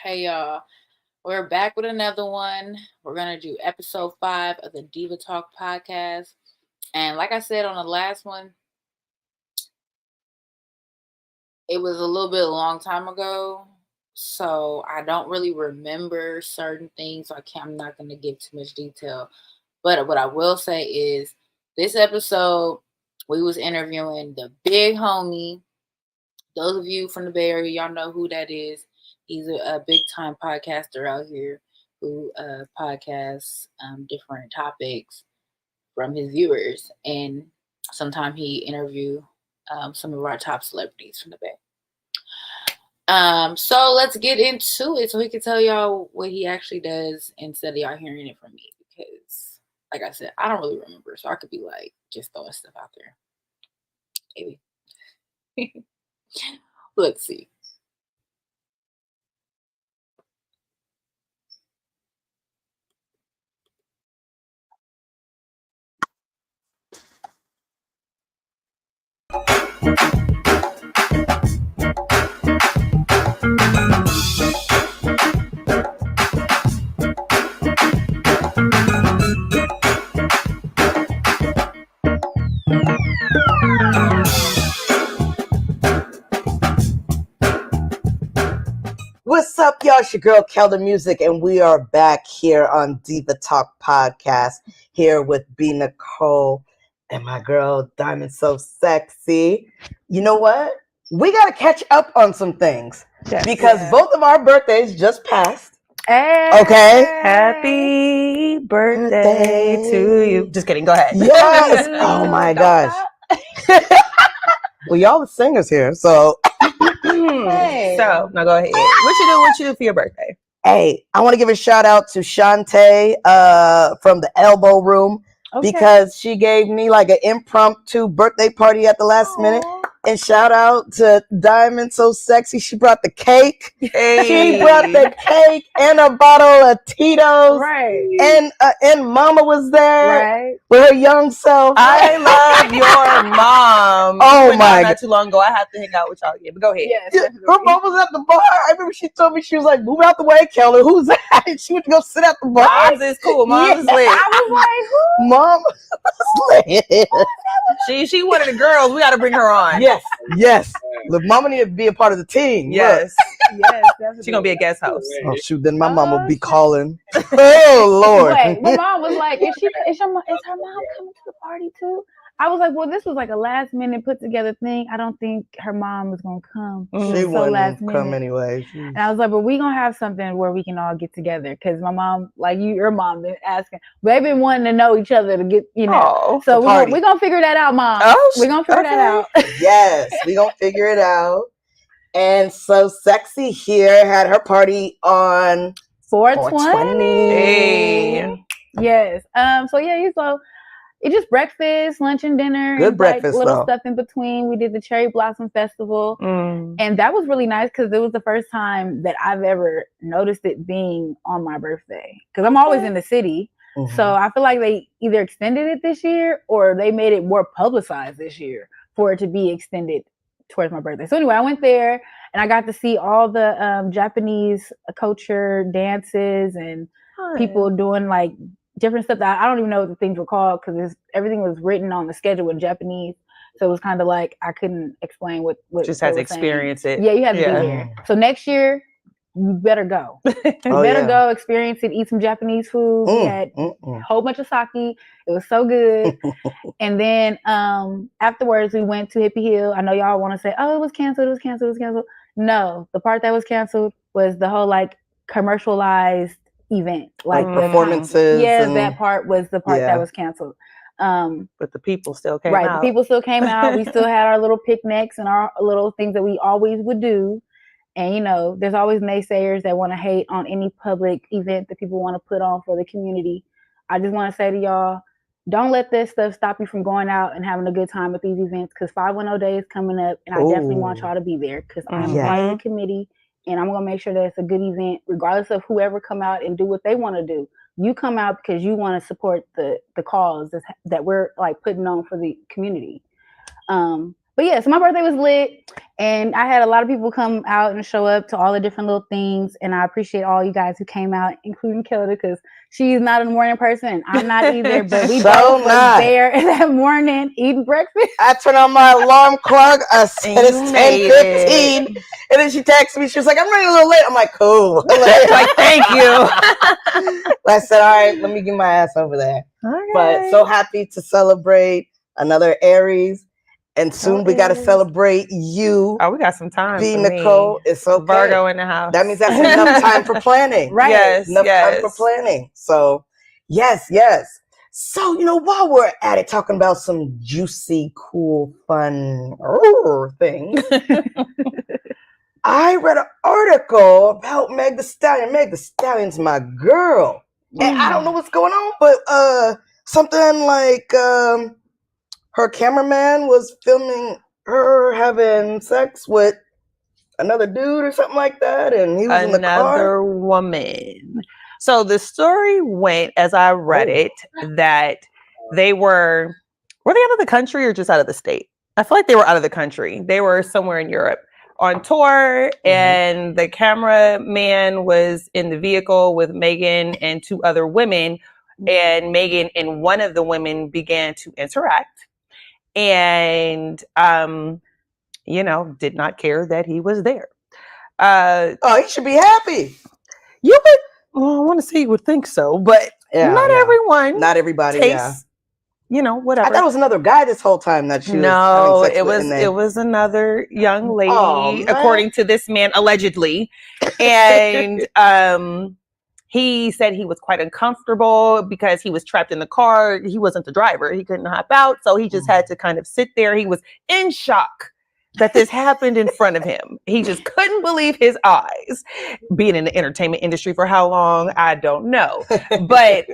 Hey y'all, we're back with another one. We're gonna do episode 5 of the Diva Talk Podcast. And like I said on the last one, it was a little bit a long time ago. So I don't really remember certain things. So I'm not gonna give too much detail. But what I will say is this episode we was interviewing the big homie. Those of you from the Bay Area, y'all know who that is. He's a big time podcaster out here who podcasts different topics from his viewers, and sometimes he interview some of our top celebrities from the Bay. So let's get into it so he can tell y'all what he actually does instead of y'all hearing it from me, because like I said, I don't really remember, so I could be like just throwing stuff out there. Maybe. Let's see. What's up, y'all? It's your girl, Kelda Music, and we are back here on Diva Talk Podcast, here with B. Nicole and my girl, Diamond So Sexy. You know what? We got to catch up on some things because both of our birthdays just passed. Hey, okay? Happy birthday to you. Just kidding. Go ahead. Yes. Oh, my gosh. Well, y'all the singers here, so... Hey. So now go ahead. What you do for your birthday? Hey, I want to give a shout out to Shantae from the Elbow Room because she gave me like an impromptu birthday party at the last minute. And shout out to Diamond So Sexy. She brought the cake. Hey. She brought the cake and a bottle of Tito's. Right. And Mama was there with her young self. I love your mom. Oh my God. Not too long ago. I have to hang out with y'all again. But go ahead. Yes, her mom was at the bar. I remember she told me, she was like, move out the way, Kelly. Who's that? And she went to go sit at the bar. Mom's is cool. Mom's is lit. I was like, who? Mom was lit. She one of the girls. We got to bring her on. Yes. Look, Mama need to be a part of the team. Yes. Yes, definitely. She's going to be a guest host. Oh, shoot. Then my mom will be calling. Oh, Lord. Wait, my mom was like, is her mom coming to the party too? I was like, well, this was like a last minute put together thing. I don't think her mom was going to come. She wouldn't come anyway. And I was like, but we going to have something where we can all get together. Because my mom, like your mom, been asking. They've been wanting to know each other to get, So we're going to figure that out, Mom. We're going to figure that out. Yes, we're going to figure it out. And So Sexy here had her party on 420. Hey. Yes. So it's just breakfast, lunch, and dinner. Good breakfast, little stuff in between. We did the Cherry Blossom Festival, and that was really nice because it was the first time that I've ever noticed it being on my birthday. Because I'm always in the city, so I feel like they either extended it this year or they made it more publicized this year for it to be extended towards my birthday. So anyway, I went there and I got to see all the Japanese culture dances and people doing like different stuff that I don't even know what the things were called because everything was written on the schedule in Japanese. So it was kind of like I couldn't explain what just has to experience it. Yeah, you have to be there. So next year, you better go. Go experience it, eat some Japanese food. We had a whole bunch of sake. It was so good. And then afterwards, we went to Hippie Hill. I know y'all want to say, oh, it was canceled. No, the part that was canceled was the whole like commercialized event, like performances. That part was the part that was canceled. But the people still came out. The people still came out. We still had our little picnics and our little things that we always would do. And there's always naysayers that want to hate on any public event that people want to put on for the community. I just want to say to y'all, don't let this stuff stop you from going out and having a good time at these events, because 510 Day is coming up, and I definitely want y'all to be there because I'm part of the committee. And I'm going to make sure that it's a good event, regardless of whoever come out and do what they want to do. You come out because you want to support the cause that we're like putting on for the community. But yeah, so my birthday was lit, and I had a lot of people come out and show up to all the different little things, and I appreciate all you guys who came out, including Kilda, because she's not a morning person, and I'm not either, but we both was there that morning eating breakfast. I turned on my alarm clock, I said it's 10:15, and then she texted me, she was like, I'm running a little late. I'm like, cool. Like, thank you. I said, all right, let me get my ass over there. Okay. But so happy to celebrate another Aries. And soon we got to celebrate you. Oh, we got some time. B. Nicole. It's okay. Virgo in the house. That means that's enough time for planning. Right. Yes. Enough time for planning. So, yes. So, while we're at it, talking about some juicy, cool, fun things, I read an article about Meg Thee Stallion. Meg Thee Stallion's my girl. And I don't know what's going on, but something like... her cameraman was filming her having sex with another dude or something like that, and he was in the car. Another woman. So the story went, as I read it, that they were they out of the country or just out of the state? I feel like they were out of the country. They were somewhere in Europe on tour, and the cameraman was in the vehicle with Megan and two other women, and Megan and one of the women began to interact. And, did not care that he was there. He should be happy. You would, well, I want to say you would think so, but not everyone. Not everybody, tastes, whatever. I thought it was another guy this whole time that she was having sex with. It was another young lady, according to this man, allegedly. And, he said he was quite uncomfortable because he was trapped in the car. He wasn't the driver. He couldn't hop out. So he just had to kind of sit there. He was in shock that this happened in front of him. He just couldn't believe his eyes. Being in the entertainment industry for how long, I don't know. But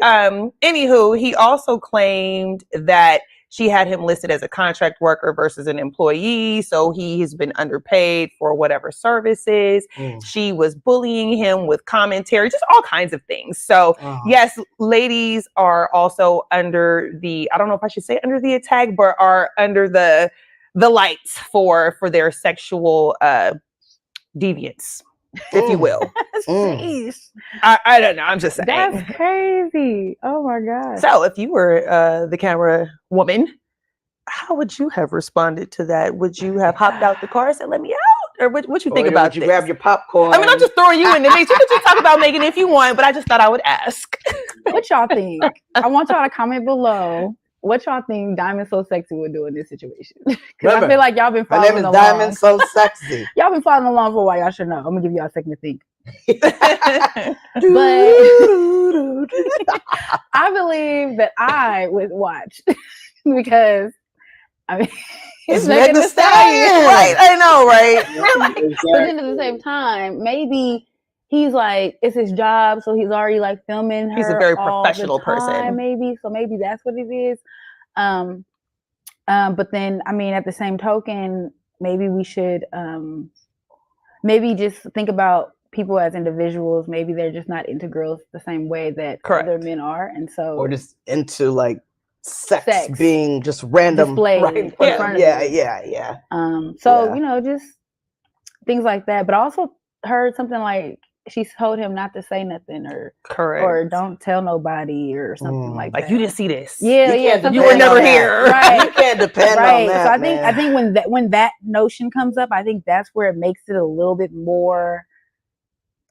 anywho, he also claimed that she had him listed as a contract worker versus an employee. So he has been underpaid for whatever services. She was bullying him with commentary, just all kinds of things. So yes, ladies are also under the, I don't know if I should say under the attack, but are under the lights for their sexual deviance, if you will. I don't know. I'm just saying. That's crazy. Oh my God. So if you were the camera woman, how would you have responded to that? Would you have hopped out the car and said, let me out? Or what you think about this? You grab your popcorn? I mean, I'm just throwing you in the mix. You can just talk about Megan if you want, but I just thought I would ask. What y'all think? I want y'all to comment below. What y'all think Diamond So Sexy would do in this situation? Because I feel like y'all been following along. My name is Diamond So Sexy. Y'all been following along for a while. Y'all should know. I'm going to give y'all a second to think. But I believe that I would watch because, I mean, it's Meg Thee Stallion. Right, I know, right? But then at the same time, maybe he's like, it's his job, so he's already like filming her. He's a very professional person. Maybe that's what it is. But then, I mean, at the same token, maybe we should maybe just think about people as individuals. Maybe they're just not into girls the same way that other men are, and so or just into like sex being just random displayed right in front of them. Yeah. So just things like that. But I also heard something like she told him not to say nothing or don't tell nobody or something like that. Like, you didn't see this. Yeah. You were never here. Right. You can't depend on that. So I think when that notion comes up, I think that's where it makes it a little bit more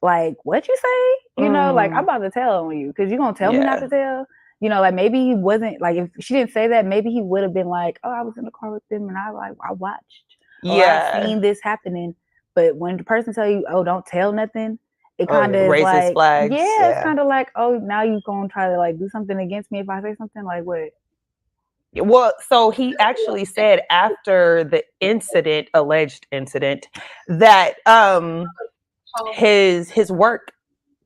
like, what you say? Like, I'm about to tell on you because you're gonna tell me not to tell. Like maybe he wasn't like, if she didn't say that, maybe he would have been like, oh, I was in the car with them and I watched. I've seen this happening. But when the person tell you, oh, don't tell nothing, it kind of raises like flags. Yeah, it's kind of like, oh, now you gonna try to like do something against me if I say something, like what? Well, so he actually said after the alleged incident, that his work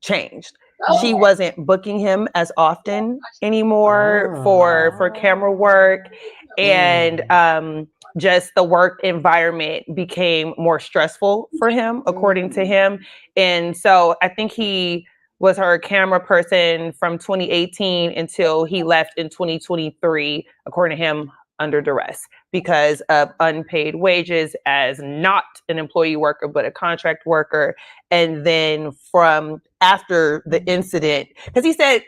changed. She wasn't booking him as often anymore for camera work, and just the work environment became more stressful for him, according to him. And so I think he was her camera person from 2018 until he left in 2023, according to him, under duress because of unpaid wages as not an employee worker, but a contract worker. And then from after the incident, because he said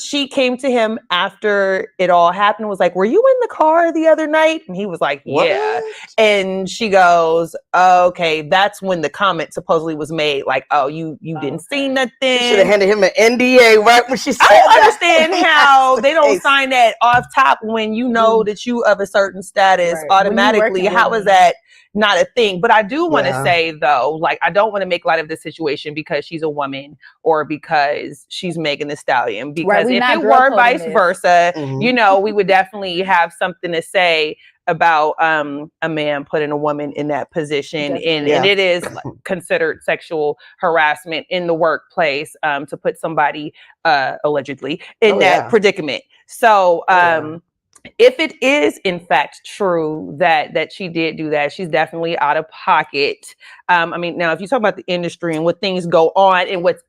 she came to him after it all happened, was like, were you in the car the other night? And he was like, yeah. What? And she goes, okay, that's when the comment supposedly was made, like, oh, you didn't see nothing. You should have handed him an NDA right when she said I don't understand how they don't sign that off top when you know that you of a certain status automatically. How is that not a thing? But I do want to say, though, like, I don't want to make light of this situation because she's a woman or because she's Megan Thee Stallion. Because if it were vice versa, you know, we would definitely have something to say about a man putting a woman in that position. And it is considered sexual harassment in the workplace to put somebody allegedly in that predicament. So if it is in fact true that she did do that, she's definitely out of pocket. I mean, now if you talk about the industry and what things go on and what's,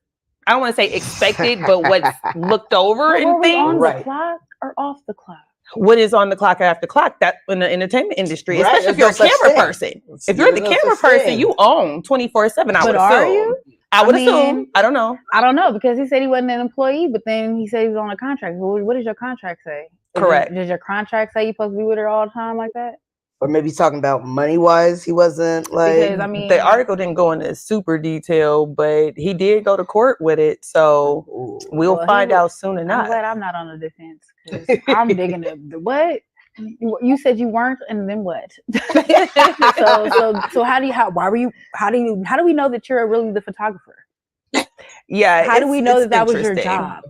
I don't want to say expected, but what's looked over and things. On the clock or off the clock? What is on the clock or after clock? That in the entertainment industry, especially if you're a camera person. If you're the camera person, you own 24/7. I would assume. Are you? I would assume. I don't know. I don't know because he said he wasn't an employee, but then he said he was on a contract. What does your contract say? Correct. Does your contract say you're supposed to be with her all the time like that? Or maybe he's talking about money-wise. He wasn't like... Because, I mean... The article didn't go into super detail, but he did go to court with it. So we'll find out soon enough. I'm glad I'm not on the defense because I'm digging the what? You said you weren't, and then what? so how do we know that you're really the photographer? Yeah. How do we know that was your job?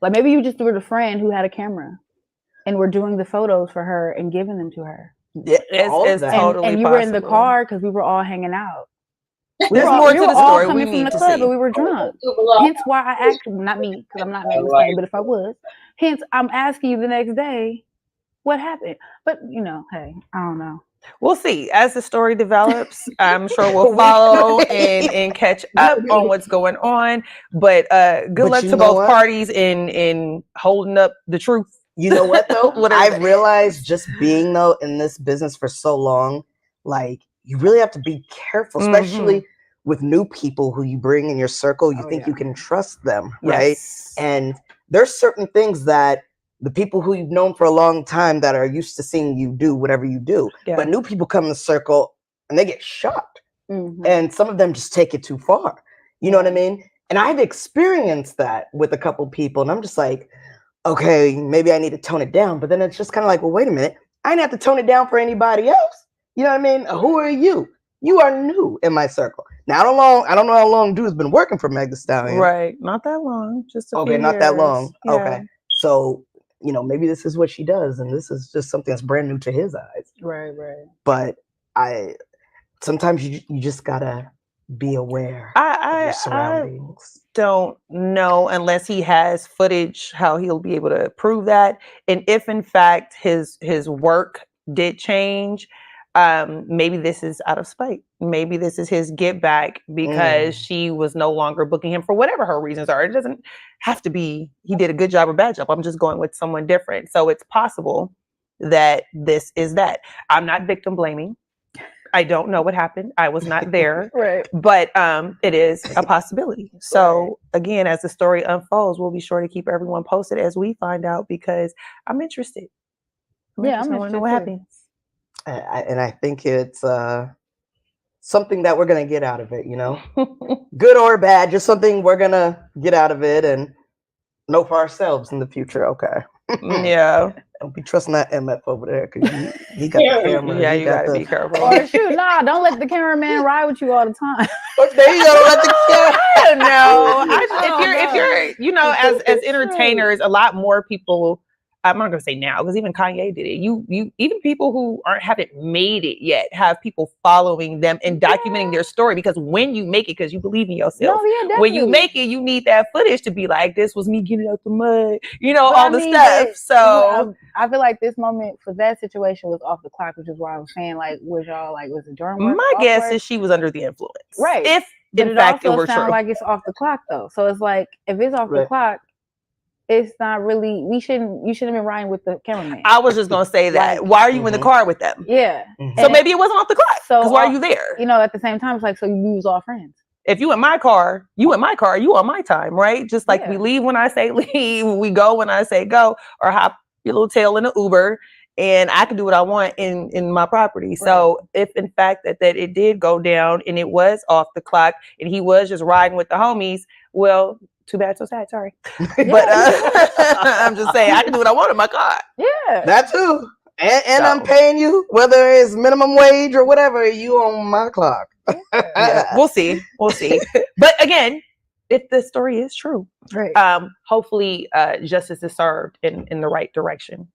Like maybe you just were the friend who had a camera and were doing the photos for her and giving them to her. Yeah, it's totally and you were in the car because we were all hanging out. There's more to the story we need to club, see. But we were drunk. Hence why I asked, not me, because I'm not Megan Thee Stallion, but if I was, hence I'm asking you the next day, what happened? But you know, hey, I don't know. We'll see. As the story develops, I'm sure we'll follow and catch up on what's going on. But good luck to both parties in holding up the truth. You know what though? I've realized just being though in this business for so long, like you really have to be careful, especially with new people who you bring in your circle. You think you can trust them, right? And there's certain things that the people who you've known for a long time that are used to seeing you do whatever you do, but new people come in the circle and they get shocked, and some of them just take it too far. You know what I mean? And I've experienced that with a couple people, and I'm just like, okay, maybe I need to tone it down. But then it's just kind of like, well, wait a minute. I didn't have to tone it down for anybody else. You know what I mean? Who are you? You are new in my circle. Now, I don't know how long dude's been working for Megan Thee Stallion. Not that long. Just a few not years. that long. Yeah. Okay. So, you know, maybe this is what she does. And this is just something that's brand new to his eyes. Right. But sometimes you just gotta be aware of your surroundings. Don't know unless he has footage how he'll be able to prove that. And if in fact his work did change, maybe this is out of spite. Maybe this is his get back because she was no longer booking him for whatever her reasons are. It doesn't have to be he did a good job or bad job. I'm just going with someone different. So it's possible that this is that. I'm not victim blaming. I don't know what happened. I was not there. But it is a possibility. So again, as the story unfolds, we'll be sure to keep everyone posted as we find out because I'm interested. I'm interested to know what happens. And I think it's something that we're going to get out of it, you know, good or bad, just something we're going to get out of it and know for ourselves in the future. Okay. Yeah. Don't be trusting that MF over there because he got the camera. Yeah, you gotta be careful. Or shoot, don't let the cameraman ride with you all the time. There you go. Let the if you're, you know, as entertainers, a lot more people. I'm not gonna say now because even Kanye did it. You even people who haven't made it yet have people following them and documenting their story because when you make it, because you believe in yourself, when you make it, you need that footage to be like, this was me getting out the mud, you know, all the stuff. So I feel like this moment for that situation was off the clock, which is why I was saying like, was it during work? My guess is she was under the influence, right? If in fact it were true, like it's off the clock though. So it's like if it's off the clock. it's not really. You shouldn't have been riding with the cameraman. I was just gonna say that. Like, why are you in the car with them? Yeah. So maybe it wasn't off the clock. So why are you there? You know, at the same time, it's like, so you was all friends. If you in my car, you in my car, you on my time, right? Just like we leave when I say leave, we go when I say go, or hop your little tail in an Uber, and I can do what I want in my property. Right. So if in fact that it did go down and it was off the clock and he was just riding with the homies, well, too bad, so sad. Sorry, but I'm just saying I can do what I want in my car. Yeah, that too. And I'm paying you, whether it's minimum wage or whatever. You on my clock. Yeah, we'll see. But again, if the story is true, right. Hopefully justice is served in the right direction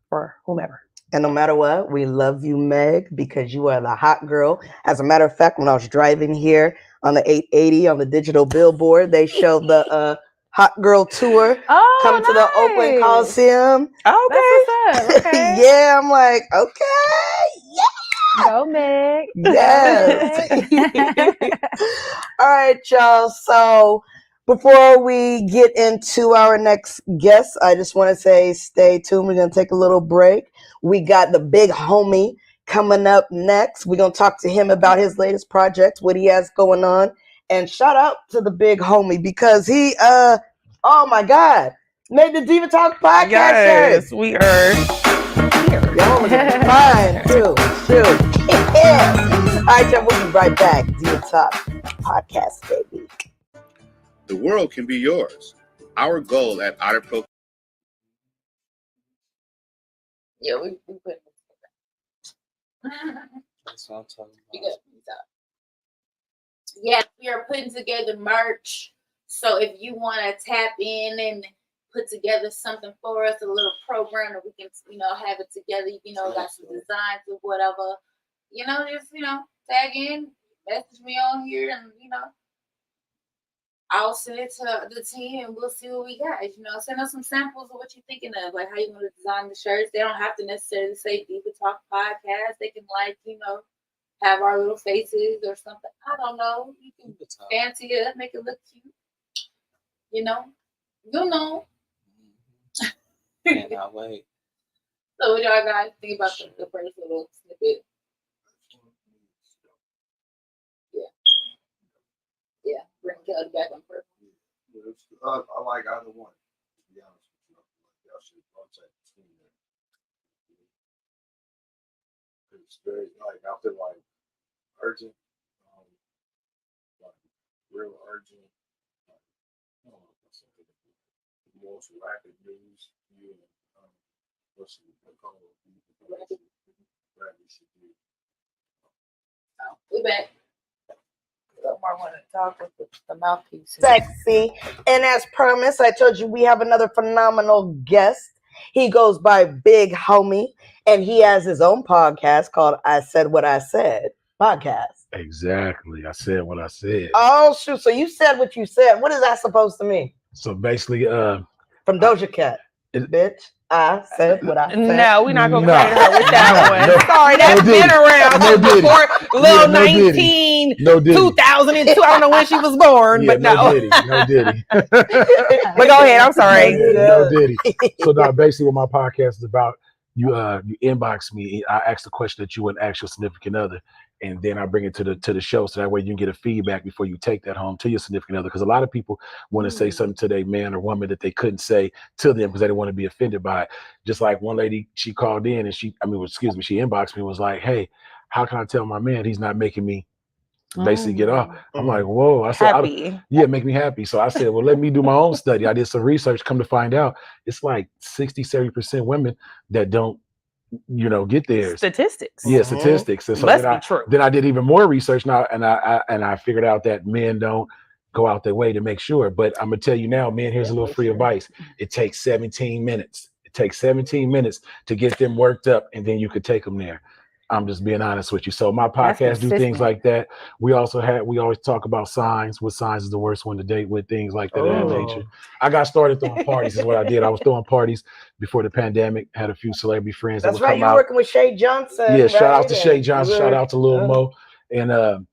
for whomever. And no matter what, we love you, Meg, because you are the hot girl. As a matter of fact, when I was driving here on the 880 on the digital billboard, they showed the Hot Girl Tour coming to the Oakland Coliseum. Okay. Yeah, I'm like, okay, yeah. Go, Meg. Yes. All right, y'all. So before we get into our next guest, I just want to say stay tuned. We're going to take a little break. We got the big homie coming up next. We're going to talk to him about his latest project, what he has going on. And shout out to the big homie because he, oh my God, made the Diva Talk Podcast. Yes, we are here. Y'all looking fine too. Yeah. All right, y'all, we'll be right back. Diva Talk Podcast, baby. The world can be yours. Our goal at Otter Pro. Yeah, we put it together. That's what I'm talking about. Yes, we are putting together merch. So if you want to tap in and put together something for us, a little program that we can, have it together, got some designs or whatever, just, tag in, message me on here and, I'll send it to the team and we'll see what we got. Send us some samples of what you're thinking of, like how you want to design the shirts. They don't have to necessarily say Diva Talk Podcast. They can have our little faces or something. I don't know. You can fancy it up, make it look cute. You'll know. Cannot wait. So what y'all guys think about the first little snippet? Yeah. Bring Kelly back on purpose. I like either one, to be honest with you. Y'all should rotate between them. It's very, I feel like urgent, real urgent. The most rapid news, what's the call? Rapid should be. We back. Somewhere want to talk with the mouthpiece. Sexy. And as promised, I told you we have another phenomenal guest. He goes by Big Homie, and he has his own podcast called I Said What I Said podcast. Exactly. I said what I said. Oh, shoot. So you said what you said. What is that supposed to mean? So basically, from Doja Cat. Bitch, I said what I said. No, we're not going to credit her with that one. Sorry, that's been around before little 2002. I don't know when she was born, but no. No Diddy. But go ahead. I'm sorry. No Diddy. So now basically what my podcast is about, you inbox me. I ask the question that you would ask your significant other. And then I bring it to the show, so that way you can get a feedback before you take that home to your significant other. Because a lot of people want to say something to their man or woman that they couldn't say to them because they didn't want to be offended by it. Just like one lady, she called in and she inboxed me and was like, "Hey, how can I tell my man he's not making me basically get off?" I'm like, "Whoa!" I said, "Make me happy." So I said, "Well, let me do my own study." I did some research. Come to find out, it's like 60-70% women that don't get there. Statistics. Yeah, statistics. And so must be true. Then I did even more research now, and I figured out that men don't go out their way to make sure. But I'm gonna tell you now, men, here's a little free advice. It takes 17 minutes. It takes 17 minutes to get them worked up, and then you could take them there. I'm just being honest with you. So my podcast do things like that. We always talk about signs. What signs is the worst one to date with, things like that of that nature. I got started throwing parties is what I did. I was throwing parties before the pandemic. Had a few celebrity friends. That's right. You're working with Shay Johnson. Yeah, shout out to Shay Johnson. Shout out to Lil Mo. And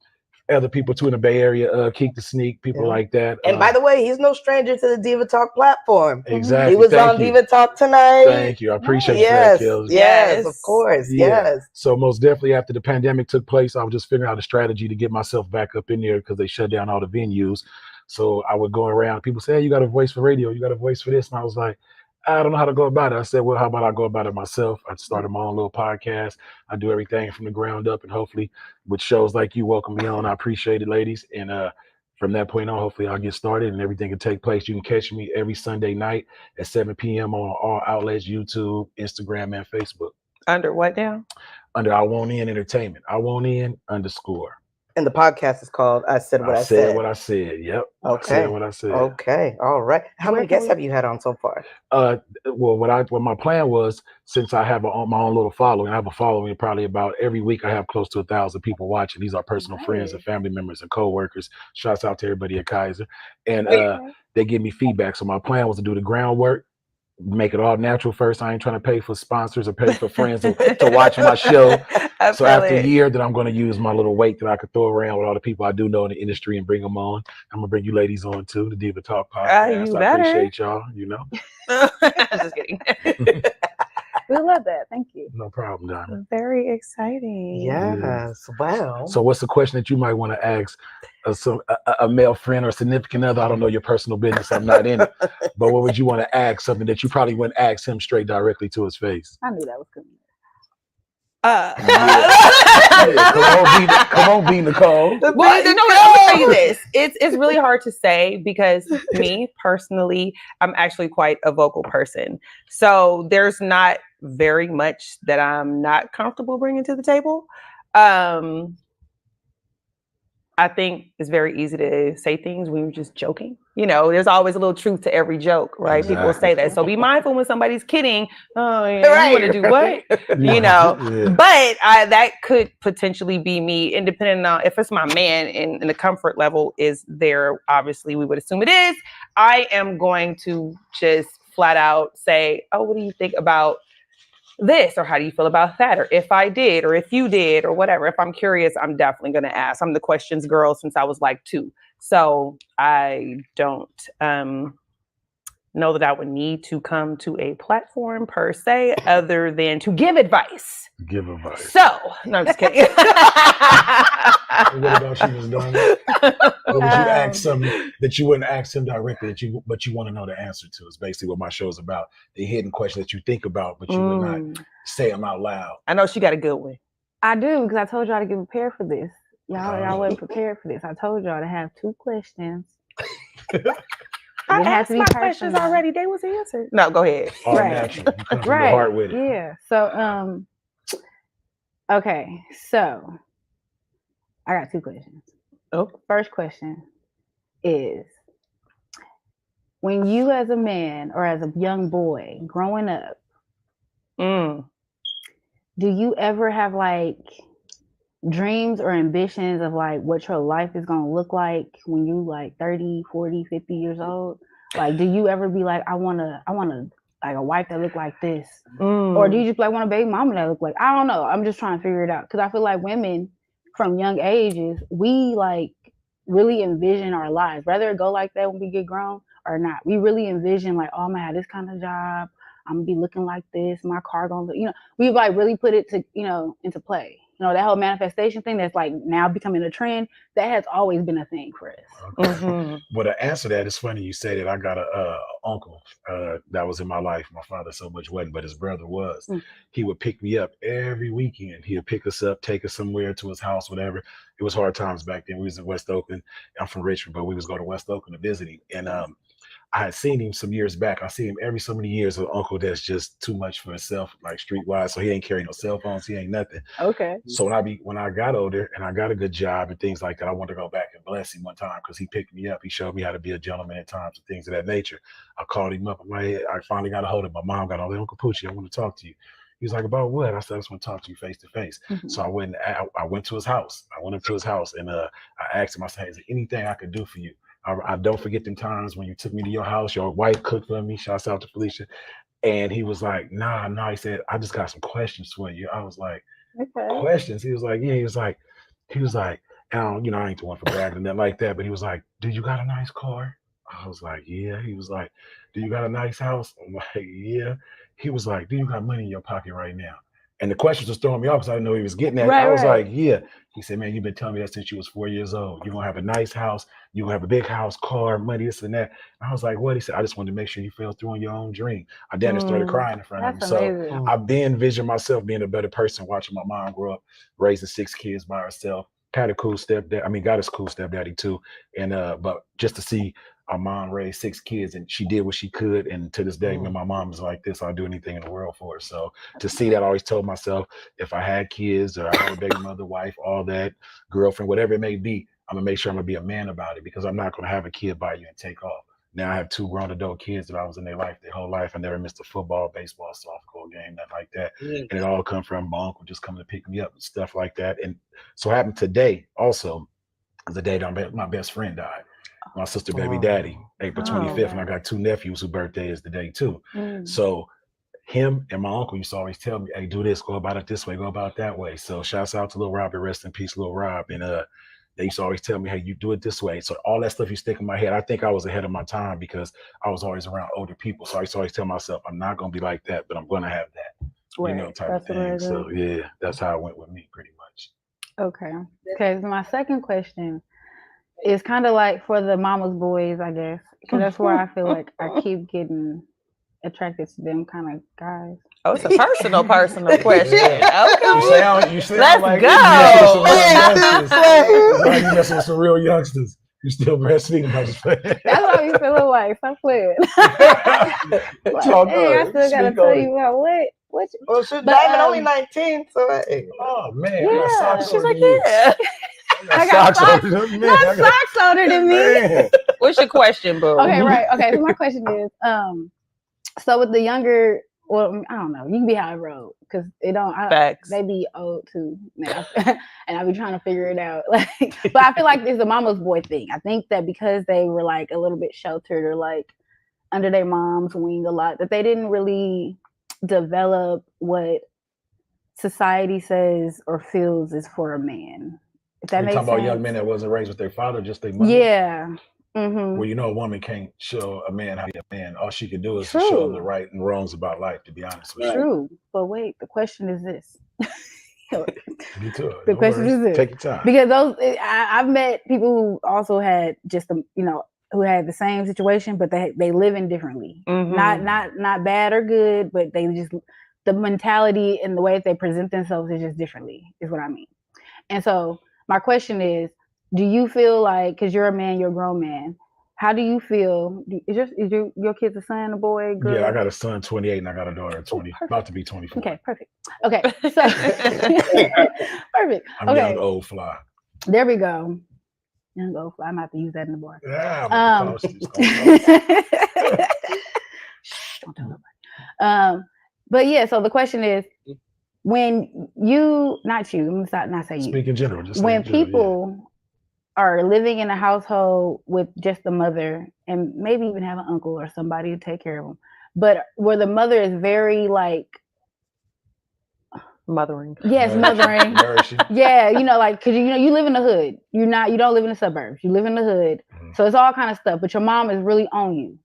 other people too in the Bay Area, Keek the Sneak, people like that. And by the way, he's no stranger to the Diva Talk platform. Exactly. He was on Diva Talk tonight. Thank you. I appreciate that, Kills. Yes, of course. Yes. So most definitely after the pandemic took place, I was just figuring out a strategy to get myself back up in there because they shut down all the venues. So I would go around. People say, hey, you got a voice for radio. You got a voice for this. And I was like, I don't know how to go about it. I said, well, how about I go about it myself? I started my own little podcast. I do everything from the ground up, and hopefully with shows like you welcome me on. I appreciate it, ladies. And from that point on, hopefully I'll get started and everything can take place. You can catch me every Sunday night at 7 p.m. on all outlets, YouTube, Instagram, and Facebook. Under what now? Under I Want In Entertainment. I Want In _. And the podcast is called I Said What I Said. I said what I said. Yep. Okay. I said what I said. Okay. All right. How many guests have you had on so far? Well, what my plan was, since I have my own little following, I have a following probably about every week. I have close to 1,000 people watching. These are personal friends and family members and coworkers. Shouts out to everybody at Kaiser, and they give me feedback. So my plan was to do the groundwork, make it all natural first. I ain't trying to pay for sponsors or pay for friends to watch my show. So after a year, that I'm going to use my little weight that I could throw around with all the people I do know in the industry and bring them on. I'm gonna bring you ladies on too, the Diva Talk Podcast. I appreciate y'all. You know, just kidding. We love that. Thank you. No problem, Donna. Very exciting. Yes. Wow. So what's the question that you might want to ask a male friend or significant other? I don't know your personal business. I'm not in it. But what would you want to ask? Something that you probably wouldn't ask him straight directly to his face. I knew that was coming. Come on, B Nicole. Well, let me tell you this. It's really hard to say because me personally, I'm actually quite a vocal person. So there's not very much that I'm not comfortable bringing to the table. I think it's very easy to say things when you're just joking. You know, there's always a little truth to every joke, right? Exactly. People say that. So be mindful when somebody's kidding. Oh, yeah, you want to do what? You know, but that could potentially be me, independent on if it's my man and the comfort level is there. Obviously, we would assume it is. I am going to just flat out say, oh, what do you think about this, or how do you feel about that, or if I did, or if you did, or whatever. If I'm curious, I'm definitely going to ask. I'm the questions girl since I was like 2, so I don't know that I would need to come to a platform per se, other than to give advice. So, no, I'm just kidding. What about you, Ms. Donna? What would you ask something that you wouldn't ask him directly, but you want to know the answer to? It's basically what my show is about. The hidden question that you think about, but you would not say them out loud. I know she got a good one. I do, because I told y'all to get prepared for this. Y'all wasn't prepared for this. I told y'all to have 2 questions. I asked my questions already. They was answered. No, go ahead. Right. You come from the heart with it. Yeah. So, okay. So, I got 2 questions. Oh. First question is, when you as a man or as a young boy growing up, do you ever have like dreams or ambitions of like what your life is going to look like when you like 30, 40, 50 years old? Like, do you ever be like, I want to like a wife that look like this? Or do you just like want a baby mama that look like, I don't know. I'm just trying to figure it out. Cause I feel like women from young ages, we like really envision our lives, whether it go like that when we get grown or not. We really envision like, oh, I'm gonna have this kind of job. I'm gonna be looking like this. My car gonna look, we like really put it to, into play. That whole manifestation thing that's like now becoming a trend, that has always been a thing for us. Okay. Well, to answer that, it's funny you say that. I got a uncle that was in my life. My father so much wasn't, but his brother was. He would pick me up every weekend. He would pick us up, take us somewhere to his house, whatever. It was hard times back then. We was in West Oakland. I'm from Richmond, but we was going to West Oakland to visit him. And I had seen him some years back. I see him every so many years. An uncle that's just too much for himself, like streetwise. So he ain't carrying no cell phones. He ain't nothing. Okay. So when I got older and I got a good job and things like that, I wanted to go back and bless him one time because he picked me up. He showed me how to be a gentleman at times and things of that nature. I called him up. I finally got a hold of him. My mom got all that. Uncle Poochie, I want to talk to you. He was like, about what? I said, I just want to talk to you face to face. So I went to his house. I went up to his house and I asked him, I said, hey, is there anything I could do for you? I don't forget them times when you took me to your house, your wife cooked for me. Shouts out to Felicia. And he was like, nah. He said, I just got some questions for you. I was like, okay. Questions? He was like, yeah. He was like, And I ain't the one for bragging or nothing like that, but he was like, "Do you got a nice car?" I was like, "Yeah." He was like, "Do you got a nice house?" I'm like, "Yeah." He was like, "Do you got money in your pocket right now?" And the questions was throwing me off because I didn't know he was getting at. I was like, "Yeah." He said, "Man, you've been telling me that since you was 4 years old. You're gonna have a nice house, you're gonna have a big house, car, money, this and that." I was like, "What?" He said, "I just wanted to make sure you fell through on your own dream." I then started crying in front of him. Amazing. So I've been envisioning myself being a better person, watching my mom grow up, raising 6 kids by herself. Had a cool stepdad. I mean, got a cool stepdaddy too. And but just to see our mom raised 6 kids and she did what she could. And to this day, when my mom is like this, I'll do anything in the world for her. So to see that, I always told myself, if I had kids or I had a baby mother, wife, all that, girlfriend, whatever it may be, I'm gonna make sure I'm gonna be a man about it, because I'm not gonna have a kid by you and take off. Now I have 2 grown adult kids that I was in their whole life. I never missed a football, baseball, softball game, nothing like that. And it all come from my uncle just coming to pick me up and stuff like that. And so happened today also, the day that my best friend died. My sister baby daddy, April 25th, and I got 2 nephews whose birthday is the day too. So him and my uncle used to always tell me, "Hey, do this, go about it this way, go about it that way." So shouts out to Lil Robbie, rest in peace, Lil Rob. And they used to always tell me, "Hey, you do it this way." So all that stuff used to stick in my head. I think I was ahead of my time because I was always around older people. So I used to always tell myself, I'm not gonna be like that, but I'm gonna have that, type of thing. So yeah, that's how it went with me pretty much. Okay. Okay. So my second question is kind of like for the mama's boys, I guess, because that's where I feel like I keep getting attracted to them kind of guys. Oh, it's a personal question. Okay. You sound Let's like go. You messing with some real youngsters. You still breastfeeding. That's what I be feeling like. Stop playing. I still gotta tell you about what. Well, shit, Diamond only 19, so hey. Oh man, yeah. She's like, yeah. I got socks older than me. What's your question, boo? Okay, right. Okay, so my question is, so with the younger, well, I don't know, you can be however old, because they be old too now, and I be trying to figure it out. Like, but I feel like it's a mama's boy thing. I think that because they were like a little bit sheltered or like under their mom's wing a lot, that they didn't really develop what society says or feels is for a man. If that makes sense. Talking about young men that wasn't raised with their father, just their mother. Yeah. Mm-hmm. Well, a woman can't show a man how to be a man. All she can do is to show him the right and wrongs about life, to be honest with you. True. But wait, the question is this. Me too. The question is this. Take your time. Because I've met people who also had just who had the same situation, but they live in differently. Mm-hmm. Not bad or good, but they just, the mentality and the way that they present themselves is just differently, is what I mean. And so my question is, do you feel like, because you're a man, you're a grown man, how do you feel? Is your kid's a son, a boy, girl? Yeah, I got a son, 28, and I got a daughter, 20, about to be 24. Okay, perfect. Okay, so perfect. I'm young, old, fly. There we go. Young, old, fly. I'm gonna have to use that in the bar. Yeah. Don't tell nobody. But yeah, so the question is, when you, not you, I'm not say you. Speak in general. Just when people are living in a household with just the mother and maybe even have an uncle or somebody to take care of them, but where the mother is very like mothering. Yes, mothering. Yeah, like, cause you live in the hood. You don't live in the suburbs. You live in the hood. Mm-hmm. So it's all kind of stuff, but your mom is really on you.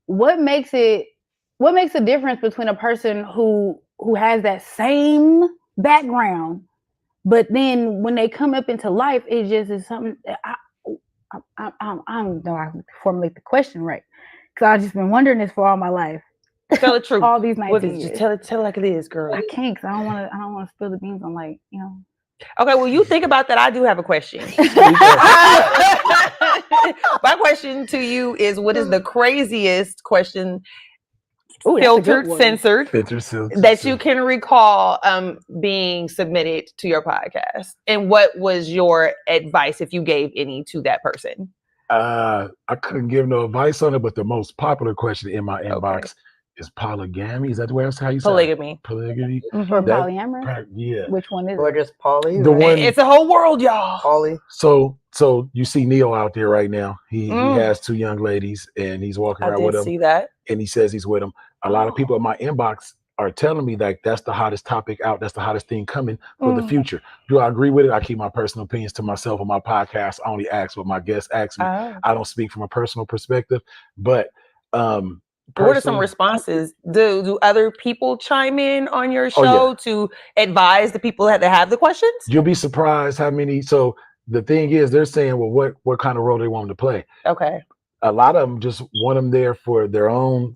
What makes a difference between a person who has that same background, but then when they come up into life, it just is something that I don't know how to formulate the question right, because I've just been wondering this for all my life. Tell the truth. All these 19 years. Just tell it like it is, girl. I can't, because I don't want to spill the beans on Okay, well, you think about that. I do have a question. My question to you is, what is the craziest question, filtered, censored, that you can recall being submitted to your podcast? And what was your advice, if you gave any, to that person? I couldn't give no advice on it, but the most popular question in my inbox is polygamy. Is that the way how you say polygamy? Polygamy. Mm-hmm. Or polyamorous? Yeah. Which one is it? Or just poly? It's a whole world, y'all. Poly. So you see Neo out there right now. He has 2 young ladies and he's walking around with them. I did see that. And he says he's with them. A lot of people in my inbox are telling me like that's the hottest topic out, that's the hottest thing coming for the future. Do I agree with it? I keep my personal opinions to myself on my podcast. I only ask what my guests ask me. I don't speak from a personal perspective, but what are some responses? Do other people chime in on your show to advise the people that have the questions? You'll be surprised how many. So the thing is, they're saying, well, what kind of role they want them to play. Okay. A lot of them just want them there for their own,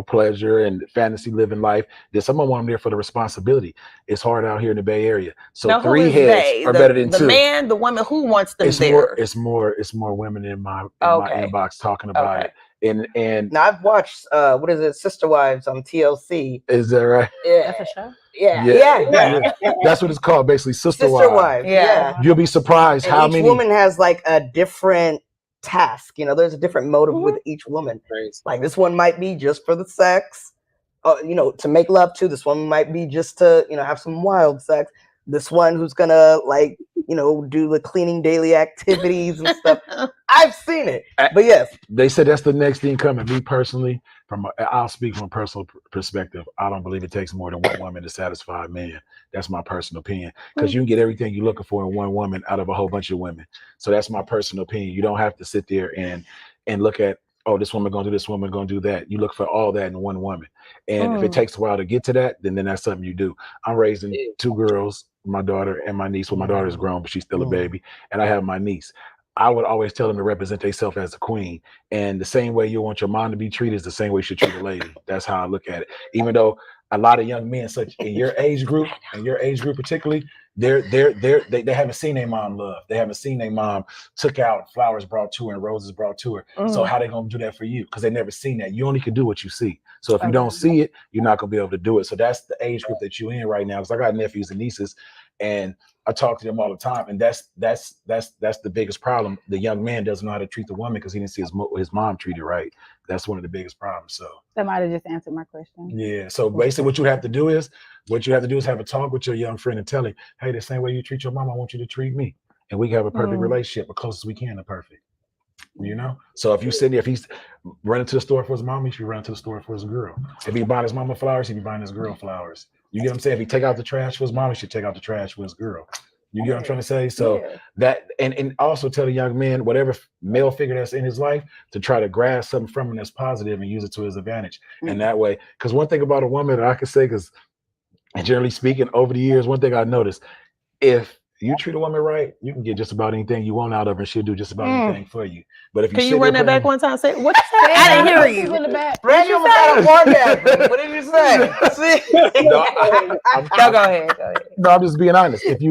pleasure and fantasy living life. Then some of them want them there for the responsibility. It's hard out here in the Bay Area. So now, 3 heads are better than 2. The man, the woman, who wants them there? It's more women in my inbox talking about it. And now I've watched what is it, Sister Wives on TLC. Is that right? Yeah. That's a show? Yeah. That's what it's called, basically. Sister Wives. Yeah. You'll be surprised and how each many woman has like a different task. There's a different motive with each woman. Like this one might be just for the sex, to make love to. This one might be just to, have some wild sex. This one who's gonna do the cleaning daily activities and stuff. I've seen it, but yes, they said that's the next thing coming. Me personally, I'll speak from a personal perspective. I don't believe it takes more than one woman to satisfy a man. That's my personal opinion, because you can get everything you're looking for in one woman out of a whole bunch of women. So that's my personal opinion. You don't have to sit there and look at, oh, this woman gonna do this, woman gonna do that. You look for all that in one woman. And if it takes a while to get to that, then that's something you do. I'm raising 2 girls, my daughter and my niece. Well, my daughter's grown, but she's still a baby. And I have my niece. I would always tell them to represent themselves as a queen. And the same way you want your mom to be treated is the same way you should treat a lady. That's how I look at it. Even though a lot of young men, such in your age group particularly, they haven't seen their mom love. They haven't seen their mom took out, flowers brought to her and roses brought to her. So how they gonna do that for you? Because they never seen that. You only can do what you see. So if you don't see it, you're not gonna be able to do it. So that's the age group that you're in right now. Because I got nephews and nieces, and I talk to them all the time, and that's the biggest problem. The young man doesn't know how to treat the woman because he didn't see his mom treated right. That's one of the biggest problems. So that might have just answered my question. Yeah. So basically, what you have to do is have a talk with your young friend and tell him, hey, the same way you treat your mom, I want you to treat me, and we can have a perfect relationship, as close as we can to perfect. So if you sitting there, if he's running to the store for his mom, he should run to the store for his girl. If he buying his mama flowers, he be buying his girl flowers. You get what I'm saying? If he take out the trash for his mom, he should take out the trash for his girl. You get what I'm trying to say? So that, and also tell the young man, whatever male figure that's in his life, to try to grasp something from him that's positive and use it to his advantage. And that way, because one thing about a woman that I can say, because generally speaking, over the years, one thing I noticed, if you treat a woman right, you can get just about anything you want out of her, and she'll do just about anything for you. But if you run that back one time? Say what you say? I didn't hear you. Randy almost had a orgasm. What did you say? No, go ahead. No, I'm just being honest. If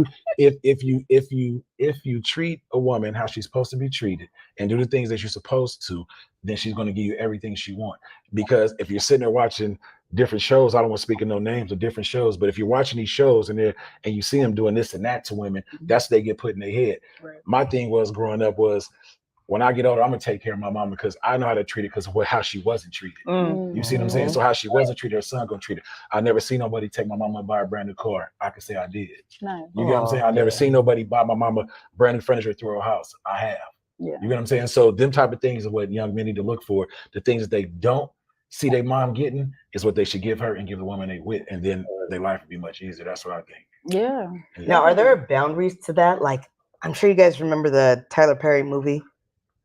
you treat a woman how she's supposed to be treated and do the things that you're supposed to, then she's going to give you everything she wants. Because if you're sitting there watching different shows, I don't want to speak of no names of different shows, but if you're watching these shows and you see them doing this and that to women, that's what they get put in their head. Right. My thing was growing up was, when I get older, I'm gonna take care of my mama because I know how to treat her because of how she wasn't treated. You see what I'm saying? So how she wasn't treated, her son gonna treat her. I never seen nobody take my mama and buy a brand new car. I can say I did. Nice. You get what I'm saying? I never seen nobody buy my mama brand new furniture through her house. I have. Yeah. You get what I'm saying? So them type of things are what young men need to look for. The things that they don't see their mom getting is what they should give her and give the woman they with, and then their life would be much easier. That's what I think. Yeah. Now, are there boundaries to that? Like, I'm sure you guys remember the Tyler Perry movie.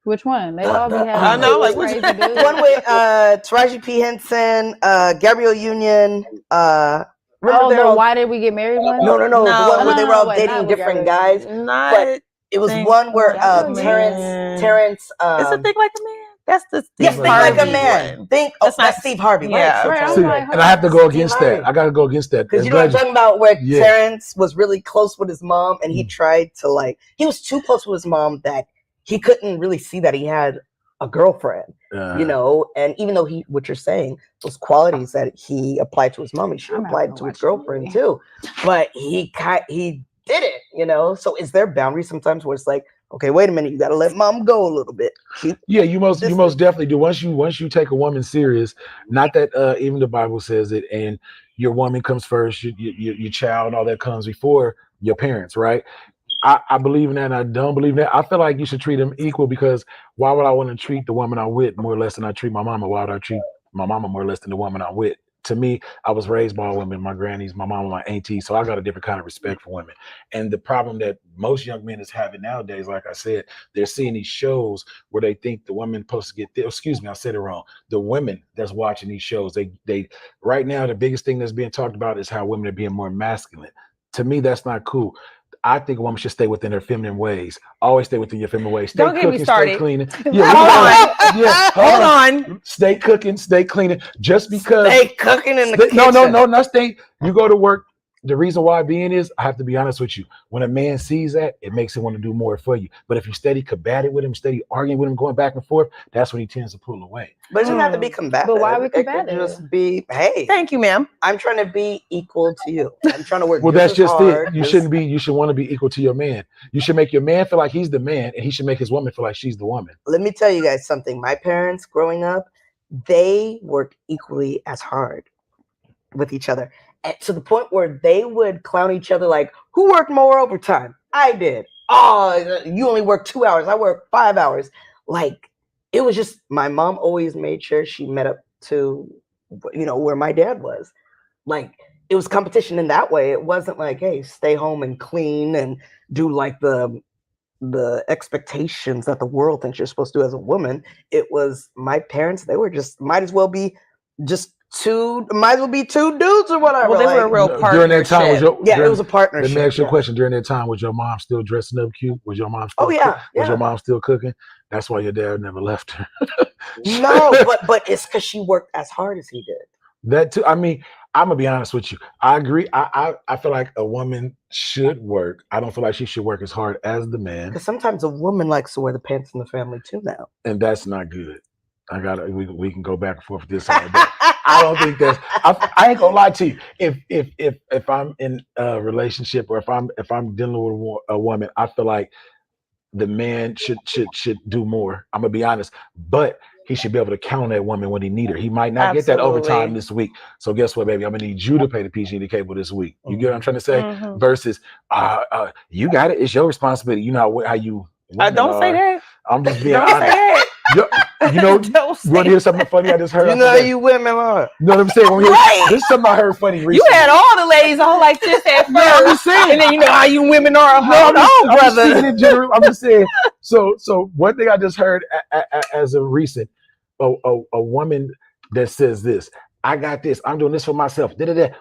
Which one? They all be having. I know, like crazy one with Taraji P. Henson, Gabrielle Union. Why did we get married one? No. The one where they were all dating different guys. But it was one where Terrence. It's a Think Like a Man. That's the Think Like a Man. That's Steve Harvey. Yeah. Right. And I have to go against that. I got to go against that. Because you know what I'm talking about, where Terrence was really close with his mom, and he tried to he was too close with his mom that he couldn't really see that he had a girlfriend, and even though what you're saying, those qualities that he applied to his mom, he should apply to his girlfriend too. But he did it, So is there boundaries sometimes where it's like, okay, wait a minute, you got to let mom go a little bit? You most definitely do. Once you take a woman serious, not that even the Bible says it, and your woman comes first, your child, and all that comes before your parents, right? I believe in that, and I don't believe in that. I feel like you should treat them equal, because why would I want to treat the woman I'm with more or less than I treat my mama? Why would I treat my mama more or less than the woman I'm with? to me, I was raised by women, my grannies, my mom, my auntie, so I got a different kind of respect for women. And the problem that most young men is having nowadays, like I said, they're seeing these shows where they think the women supposed to get excuse me, I said it wrong. The women that's watching these shows, they right now the biggest thing that's being talked about is how women are being more masculine. To me, that's not cool. I think a woman should stay within her feminine ways. Always stay within your feminine ways. Stay Don't cooking, get me started. stay cleaning. Hold on. Stay cooking, stay cleaning. Just because Stay cooking in the kitchen. No, not stay. You go to work. The reason why being is, I have to be honest with you. When a man sees that, it makes him want to do more for you. But if you steady combative with him, steady arguing with him, going back and forth, that's when he tends to pull away. But it doesn't have to be combative. But why are we It could combative? just be, hey, Thank you, ma'am. I'm trying to be equal to you. I'm trying to work. Well, that's just hard. it. You should want to be equal to your man. You should make your man feel like he's the man, and he should make his woman feel like she's the woman. Let me tell you guys something. My parents growing up, they worked equally as hard with each other. And to the point where they would clown each other like, who worked more overtime? I did. Oh, you only worked 2 hours. I worked 5 hours. Like, it was just, my mom always made sure she met up to, where my dad was. Like, it was competition in that way. It wasn't like, hey, stay home and clean and do like the expectations that the world thinks you're supposed to do as a woman. It was my parents. They were just, might as well be two dudes or whatever. Well, they were a real partnership. During that time, it was a partnership. Let me ask you a question. During that time, was your mom still dressing up cute? Was your mom still Was your mom still cooking? That's why your dad never left her. No, but it's because she worked as hard as he did. That too. I mean, I'm gonna be honest with you. I agree. I feel like a woman should work. I don't feel like she should work as hard as the man. Because sometimes a woman likes to wear the pants in the family too now. And that's not good. We can go back and forth with this all day. I don't think that's. I ain't gonna lie to you. If I'm in a relationship or if I'm dealing with a woman, I feel like the man should do more. I'm gonna be honest, but he should be able to count on that woman when he need her. He might not get that overtime this week. So guess what, baby? I'm gonna need you to pay the PG&E cable this week. You get what I'm trying to say? Mm-hmm. Versus, you got it. It's your responsibility. You know how you. Don't say that. I'm just being honest. You want to hear something funny I just heard? You know how you women are. You know what I'm saying? This is something I heard funny recently. You had all the ladies on like this at first. No, I'm just saying. And then you know how you women are. Hold on, brother. I'm just saying. So one thing I just heard as a recent, a woman that says this. I got this. I'm doing this for myself.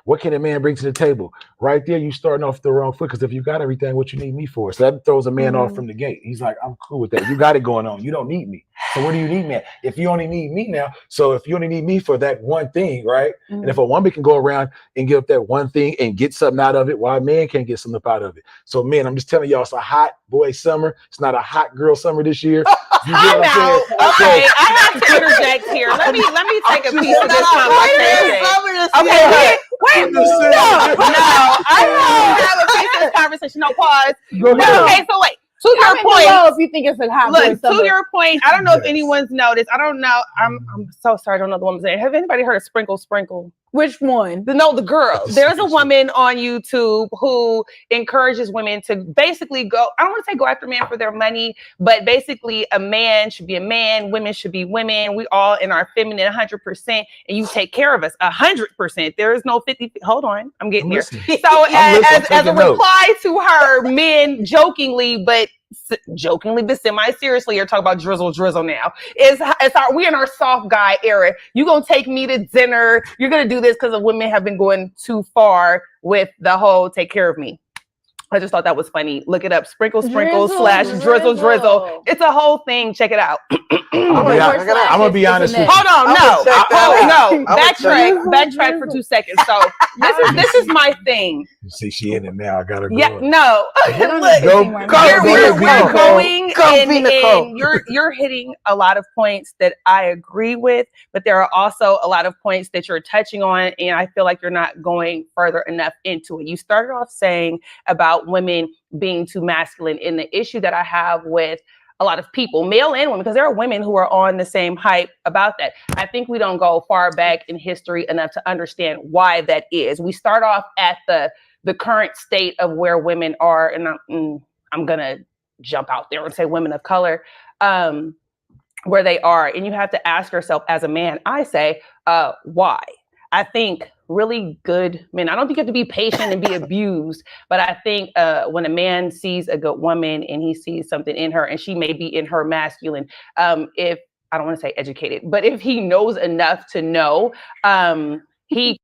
What can a man bring to the table? Right there, you starting off the wrong foot because if you got everything, what you need me for? So that throws a man off from the gate. He's like, I'm cool with that. You got it going on. You don't need me. So where do you need me at? If you only need me now, so if you only need me for that one thing, right? Mm-hmm. And if a woman can go around and give up that one thing and get something out of it, why a man can't get something out of it? So man, I'm just telling y'all, it's a hot boy summer. It's not a hot girl summer this year. You I know. Okay, I have to interject here. Let me take a piece of this conversation. Okay, wait. No. I have a piece of this conversation. No, pause. No, okay, so wait. To your point, if you think it's a hot boy summer. To your point, I don't know if anyone's noticed. I don't know. I'm so sorry. I don't know the woman's name. Have anybody heard of Sprinkle? Which one? The girl. There's a woman on YouTube who encourages women to basically go, I don't want to say go after men for their money, but basically a man should be a man, women should be women. We all in our feminine 100%, and you take care of us 100%. There is no 50. Hold on. I'm getting here. So as a reply to her, men jokingly, but semi-seriously, you're talking about drizzle now. We in our soft guy era. You gonna take me to dinner. You're gonna do this because the women have been going too far with the whole take care of me. I just thought that was funny. Look it up. Sprinkle / drizzle. It's a whole thing. Check it out. I'm gonna be honest with you. Hold on, no. Backtrack for 2 seconds. So this is my thing. You see, she in it now. I gotta go. Yeah, no. You're hitting a lot of points that I agree with, but there are also a lot of points that you're touching on, and I feel like you're not going further enough into it. You started off saying about women being too masculine, and the issue that I have with a lot of people, male and women, because there are women who are on the same hype about that. I think we don't go far back in history enough to understand why that is. We start off at the current state of where women are, and I'm gonna jump out there and say women of color, where they are, and you have to ask yourself as a man, I say, why? I think really good men, I don't think you have to be patient and be abused, but I think when a man sees a good woman and he sees something in her and she may be in her masculine, if I don't want to say educated, but if he knows enough to know, he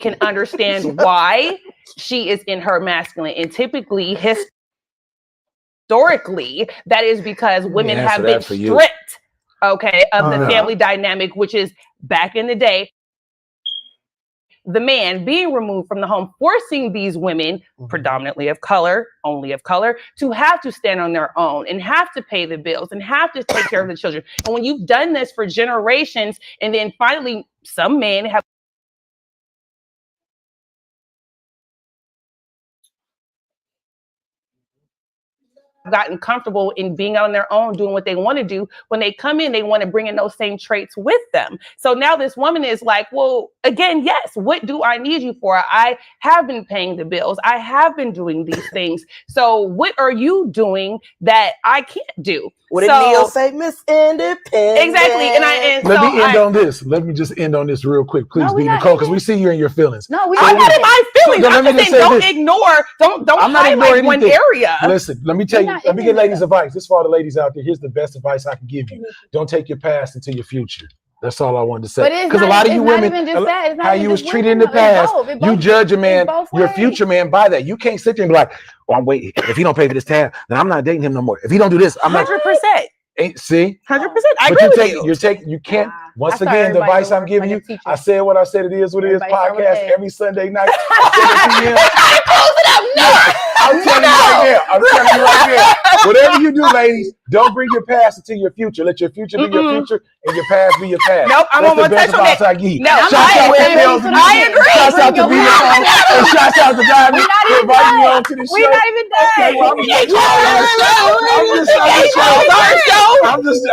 can understand why she is in her masculine. And typically, historically, that is because women have been stripped, of the family dynamic, which is back in the day, the man being removed from the home, forcing these women, predominantly of color, only of color, to have to stand on their own and have to pay the bills and have to take care of the children. And when you've done this for generations, and then finally some men have gotten comfortable in being on their own, doing what they want to do. When they come in, they want to bring in those same traits with them. So now this woman is like, well, again, yes, what do I need you for? I have been paying the bills. I have been doing these things. So what are you doing that I can't do? What did Neil say? Miss Independent. Exactly. Let me just end on this real quick, please, be Nicole, because we see you in your feelings. No, I'm not in my feelings. I'm just saying, don't ignore, don't highlight one area. Listen, let me tell you, let me get ladies' advice. This is for all the ladies out there. Here's the best advice I can give you. Don't take your past into your future. That's all I wanted to say. Because a lot of you women, how you was treated in the past, you judge a man, your future man, by that. You can't sit there and be like, oh, I'm waiting. If he don't pay for this tab, then I'm not dating him no more. If he don't do this, I'm not. 100%. See? 100%. I agree with you. You can't. Once again, the advice I'm giving you, I said what I said. It is what it is. Podcast every Sunday night. I'm telling you right now. Whatever you do, ladies, don't bring your past into your future. Let your future be your future and your past be your past. Nope, I'm on one touch on that. No, I agree. Shouts out to Diva and shouts out to Diva for inviting me on to the show. We're not even done. Okay, well, I'm just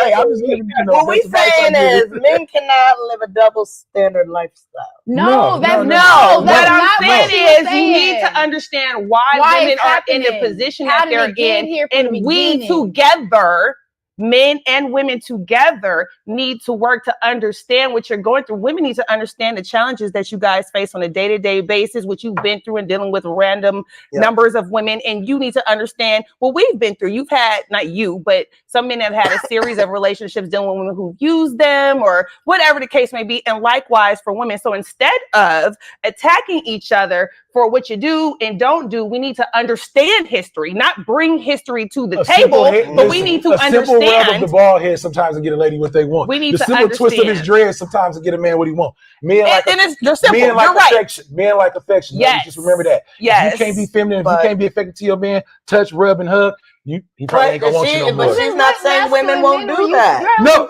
giving you what we saying is men cannot live a double standard lifestyle. No, what I'm saying is you need to understand why women are in the position that they're in, and we together, men and women together, need to work to understand what you're going through. Women need to understand the challenges that you guys face on a day-to-day basis, what you've been through and dealing with random numbers of women. And you need to understand what we've been through. You've had, not you, but some men have had a series of relationships dealing with women who've used them or whatever the case may be. And likewise for women. So instead of attacking each other for what you do and don't do, we need to understand history, not bring history to the table, but we need to understand. Of the ball head sometimes to get a lady what they want. We need the to simple understand. Twist of his dread sometimes to get a man what he wants. Men like affection. Men like affection. Yes. Just remember that. Yes. If you can't be feminine, if you can't be affected to your man, touch, rub, and hug, he probably ain't gonna want you no more. But she's not saying women won't do that. No,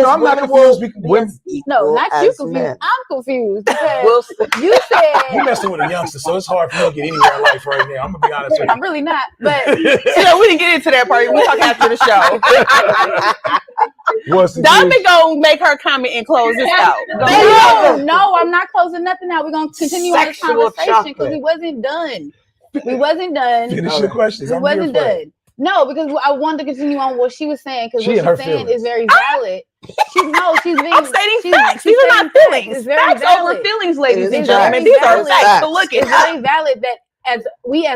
I'm not confused. No, not you confused. I'm confused because you said you're messing with a youngster, so it's hard for you to get anywhere in life right now. I'm gonna be honest with you. I'm really not, but we didn't get into that part. We talk after the show. Diamond gonna make her comment and close this out. No, I'm not closing nothing out. We're gonna continue on this conversation because we wasn't done. Finish your questions. We wasn't done. No, because I wanted to continue on what she was saying because what she's saying is very valid. I'm stating facts. These are not feelings. It's very facts valid. Over feelings, ladies and gentlemen. These are facts. So look, it's very valid that as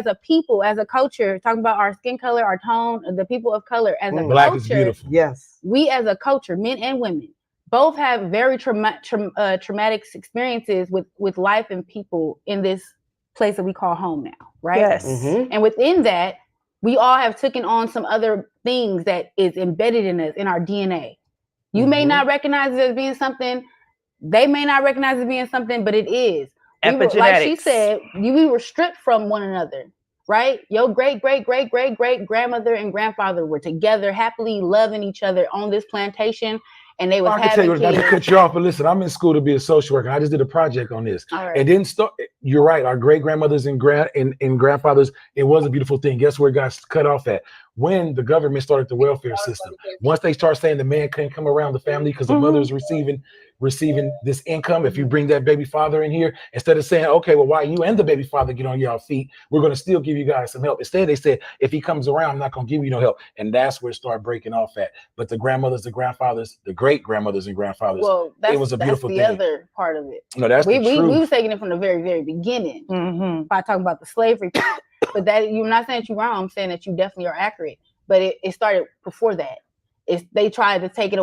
a people, as a culture, talking about our skin color, our tone, the people of color, as a Black culture, is beautiful. Yes, we as a culture, men and women, both have very traumatic experiences with life and people in this place that we call home now, right? Yes. And within that, we all have taken on some other things that is embedded in us, in our DNA. You may not recognize it as being something. They may not recognize it as being something, but it is. Epigenetics. Like she said, we were stripped from one another, right? Your great grandmother and grandfather were together, happily loving each other on this plantation. And they was I can tell you, not to cut you off, but listen, I'm in school to be a social worker. I just did a project on this. All right. It didn't start. you're right. Our great grandmothers and grandfathers, it was a beautiful thing. Guess where it got cut off at? When the government started the welfare system. Once they start saying the man can't come around the family because the mother is receiving this income. If you bring that baby father in here, instead of saying, okay, well, why you and the baby father get on your feet, we're going to still give you guys some help. Instead, they said, if he comes around, I'm not going to give you no help. And that's where it started breaking off at. But the grandmothers, the grandfathers, the great grandmothers and grandfathers, it was a beautiful thing. That's the other part of it. No, that's the truth. We was taking it from the very, very beginning by talking about the slavery part. But that, you're not saying that you're wrong. I'm saying that you definitely are accurate. But it started before that. They tried to take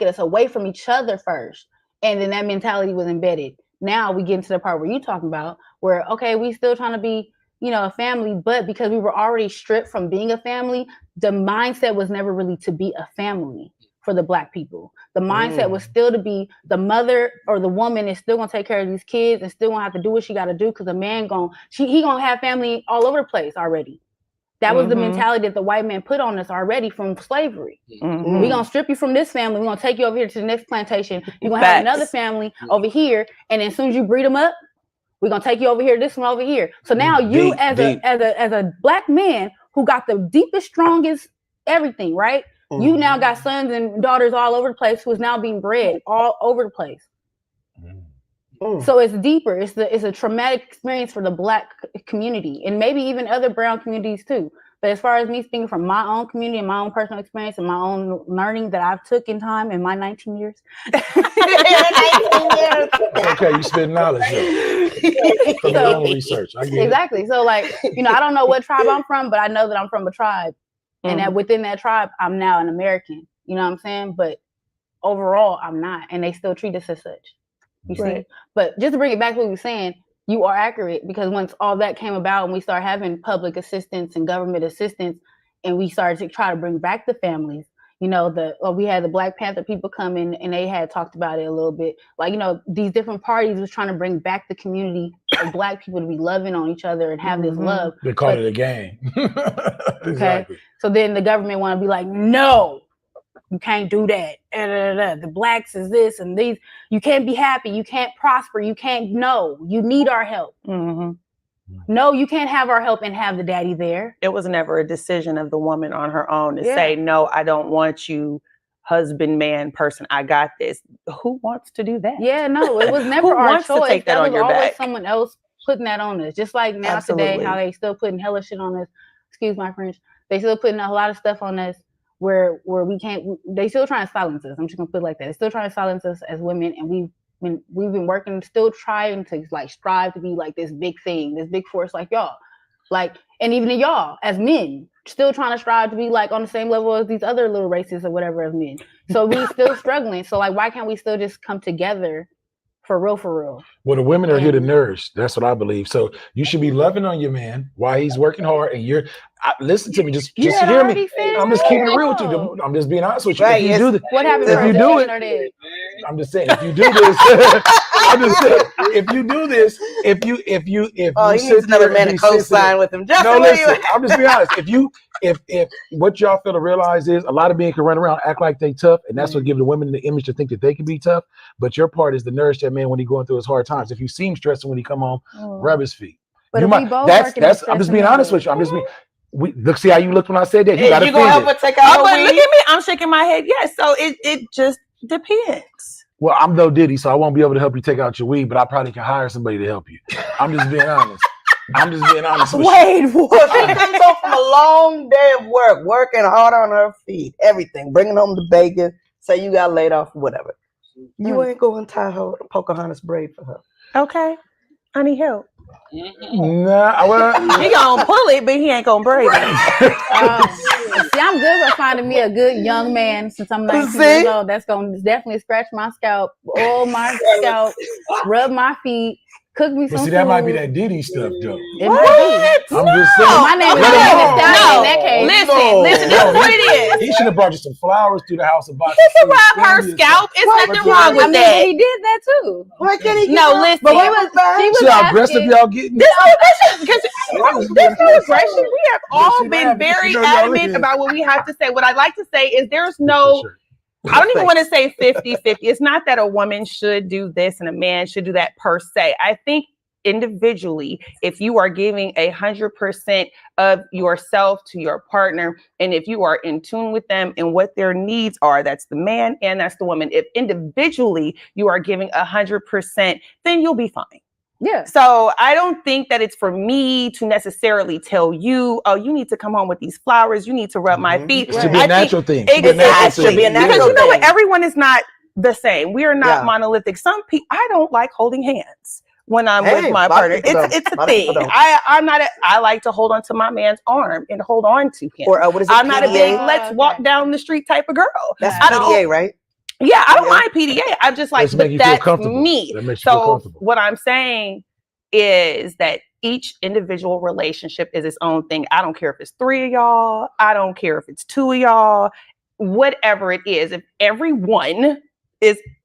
us away from each other first. And then that mentality was embedded. Now we get into the part where you're talking about where, okay, we still trying to be, a family, but because we were already stripped from being a family, the mindset was never really to be a family for the Black people. The mindset was still to be the mother or the woman is still gonna take care of these kids and still gonna have to do what she gotta do because the man he gonna have family all over the place already. That was the mentality that the white man put on us already from slavery. We're going to strip you from this family. We're going to take you over here to the next plantation. You're going to have another family over here. And then as soon as you breed them up, we're going to take you over here, this one over here. So now you as a Black man who got the deepest, strongest everything, right? You now got sons and daughters all over the place who's now being bred all over the place. So it's deeper. It's a traumatic experience for the Black community and maybe even other brown communities too. But as far as me speaking from my own community and my own personal experience and my own learning that I've took in time in my 19 years. Okay, you spend knowledge from your own research. I get exactly. So like, I don't know what tribe I'm from, but I know that I'm from a tribe. And that within that tribe, I'm now an American. You know what I'm saying? But overall, I'm not. And they still treat us as such. You see, but just to bring it back to what we were saying, you are accurate because once all that came about and we started having public assistance and government assistance and we started to try to bring back the families, we had the Black Panther people come in and they had talked about it a little bit. Like, these different parties was trying to bring back the community of Black people to be loving on each other and have this love. They call it a game. Exactly. So then the government want to be like, no. You can't do that. The Blacks is this and these. You can't be happy. You can't prosper. You can't. No, you need our help. No, you can't have our help and have the daddy there. It was never a decision of the woman on her own to say, no, I don't want you, husband, man, person. I got this. Who wants to do that? Yeah, no, it was never our wants choice. To take that on your back? Someone else putting that on us. Just like now today, how they still putting hella shit on us. Excuse my French. They still putting a lot of stuff on us. Where we can't, they still trying to silence us. I'm just gonna put it like that. They're still trying to silence us as women, and we've been working, still trying to like strive to be like this big thing, this big force like y'all, like, and even y'all as men, still trying to strive to be like on the same level as these other little races or whatever as men. So we still struggling. So like, why can't we still just come together? For real. Well, the women are here to nourish. That's what I believe. So you should be loving on your man while he's working hard. And listen to me, just hear me. I'm just keeping it real with you. I'm just being honest with you. Right, what happens if you do it? I'm just saying, if you do this, I'm just saying, if you do this, if you he needs another man to co-sign with him. No, listen. I'm just being honest. If what y'all fail to realize is a lot of men can run around, act like they tough, and that's what gives the women the image to think that they can be tough. But your part is to nourish that man when he's going through his hard times. If you see him stressing when he come home, rub his feet. But I'm just being honest with you. Look, see how you looked when I said that. You got to help her take out her look at me. I'm shaking my head. Yes. So it just depends. Well, I'm no Diddy, so I won't be able to help you take out your weed, but I probably can hire somebody to help you. I'm just being honest. Wait, what? She comes home from a long day of work, working hard on her feet, everything, bringing home the bacon. Say you got laid off, whatever. You ain't going to tie her Pocahontas braid for her. Okay. I need help. Nah, well, he gonna pull it, but he ain't gonna braid it. See, I'm good with finding me a good young man since I'm 19 years old. That's gonna definitely scratch my scalp, oil my scalp, rub my feet, cook me some food. That might be that Diddy stuff, though. It might be. I'm just saying. My name is in that case. Listen, that's what it is. He should have brought you some flowers to the house and bought He can rub her scalp. It's nothing wrong with that. He did that too. Why can't he? No, listen. But he was see how aggressive y'all getting? There's no aggression. We have all been very adamant about what we have to say. What I'd like to say is there's no, I don't even want to say 50-50. It's not that a woman should do this and a man should do that per se. I think individually, if you are giving 100% of yourself to your partner, and if you are in tune with them and what their needs are, that's the man and that's the woman. If individually you are giving 100%, then you'll be fine. Yeah. So I don't think that it's for me to necessarily tell you, oh, you need to come home with these flowers. You need to rub my feet. It should be a natural thing. Exactly. Should be a natural Because you know thing. what? Everyone is not the same. We are not monolithic. Some people, I don't like holding hands when I'm with my partner. It's a thing. I like to hold on to my man's arm and hold on to him. Or what is it? I'm not a big PDA? let's walk down the street type of girl. That's PDA, right? Yeah, I don't mind PDA. I'm just like, but that's me. So what I'm saying is that each individual relationship is its own thing. I don't care if it's 3 of y'all. I don't care if it's 2 of y'all. Whatever it is, if everyone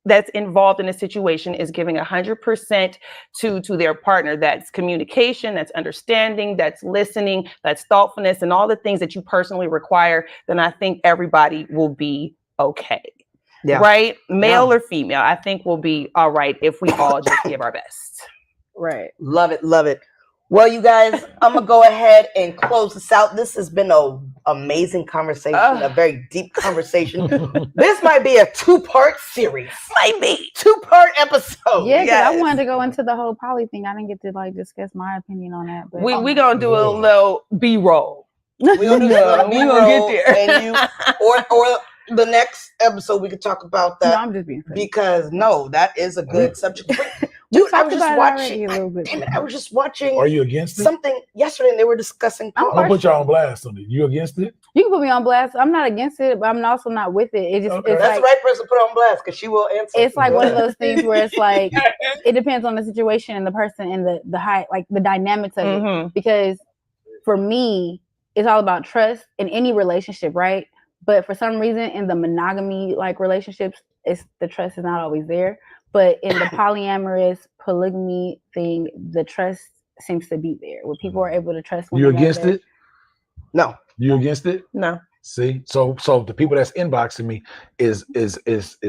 that's involved in a situation is giving 100% to their partner, that's communication, that's understanding, that's listening, that's thoughtfulness, and all the things that you personally require, then I think everybody will be okay. Yeah. Right? Male or female, I think we'll be all right if we all just give our best. Right. Love it. Love it. Well, you guys, I'm going to go ahead and close this out. This has been an amazing conversation, a very deep conversation. This might be a 2-part series. Might be 2-part episode. Yeah, because I wanted to go into the whole poly thing. I didn't get to discuss my opinion on that. But we going to do a little B-roll. We're going to do a B-roll. Get there. And or the next episode, we could talk about that. No, I'm just being funny. Because, that is a good subject. Dude, I was just watching. Damn it, I was just watching. Are you against it? Something yesterday, and they were discussing. I'm gonna put y'all on blast on it. You against it? You can put me on blast. I'm not against it, but I'm also not with it. It's just that's the right person to put on blast because she will answer. It's like one of those things where it's like it depends on the situation and the person and the high, like the dynamics of it. Because for me, it's all about trust in any relationship, right? But for some reason, in the monogamy relationships, the trust is not always there. But in the polyamorous polygamy thing, the trust seems to be there. Where people are able to trust one another. You against it? No. You against it? No. See, so the people that's inboxing me is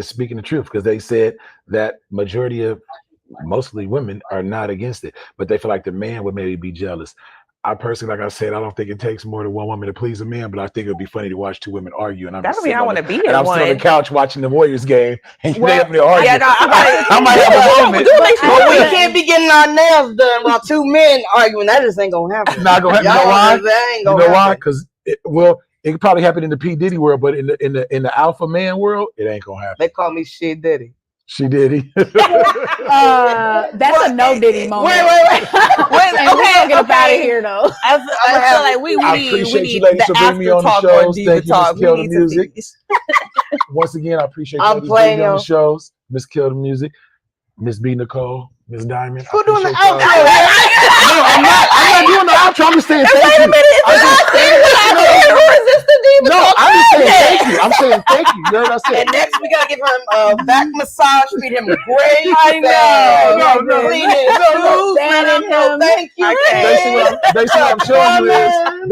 speaking the truth, because they said that majority of mostly women are not against it, but they feel like the man would maybe be jealous. I personally, like I said, I don't think it takes more than one woman to please a man, but I think it would be funny to watch 2 women argue. And I'm that'll be I want to be and I'm one. sitting on the couch watching the Warriors game, and they up there arguing. Yeah, no, I might have a moment. But we can't be getting our nails done while 2 men arguing. That just ain't gonna happen. Not gonna happen. You know why? That ain't gonna happen. Why? Because it could probably happen in the P Diddy world, but in the alpha man world, it ain't gonna happen. They call me She Diddy. She Diddy. That's a no Diddy moment. Wait. And we gonna get up out of here though. I feel like we need the after talk on Diva Talk. We need music. Once again, I appreciate you playing on the shows. Miss Kill the Music, Miss B Nicole, Miss Diamond. Who doing the outro? No, I'm not doing the outro. I'm just saying thank you. No, I'm just saying thank you. I'm saying thank you. You heard what I said? And next we gotta give him a back massage, feed him great. I know. No. Thank you.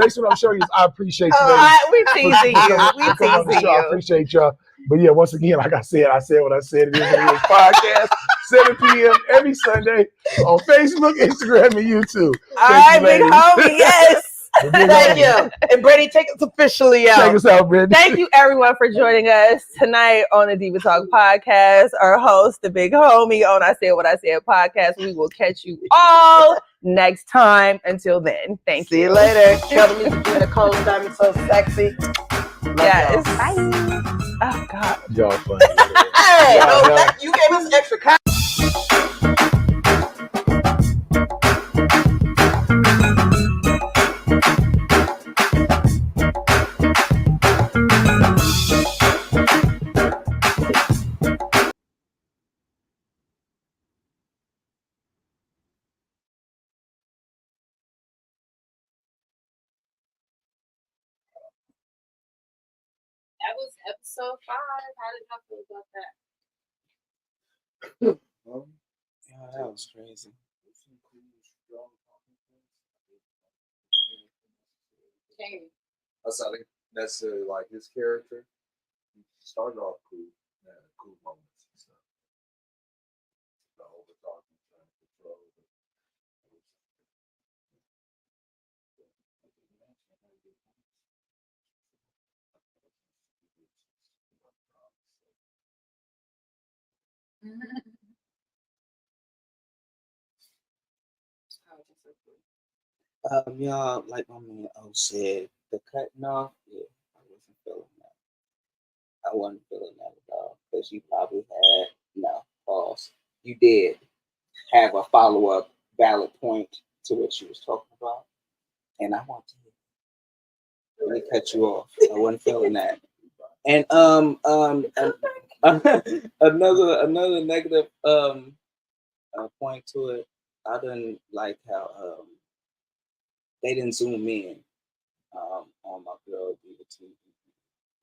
Basically, what I'm showing you is I appreciate you. We teasing you. I appreciate y'all. But yeah, once again, like I said what I said. It is podcast, 7 p.m. every Sunday on Facebook, Instagram, and YouTube. All right, big homie, yes. Thank you. And Brady, take us officially out. Take us out, Brady. Thank you, everyone, for joining us tonight on the Diva Talk Podcast. Our host, the big homie on I Said What I Said podcast. We will catch you all next time. Until then, thank you. See you later. Kill the Music, Nicole Diamond, so sexy. Yes. Bye. Oh, God. Y'all funny. Hey, you gave us extra content. That was episode 5. How did y'all feel about that? Yeah, that was crazy. Okay. That's not necessarily like his character. He started off cool, cool moments and stuff. The over talking, trying to control. Y'all, like my man O said, the cutting off, yeah, I wasn't feeling that. I wasn't feeling that at all. Because you probably had, no, pause. You did have a follow-up valid point to what you was talking about. And I want to really cut you off. I wasn't feeling that. And another negative point to it, I didn't like how they didn't zoom in on my girl Diva TV,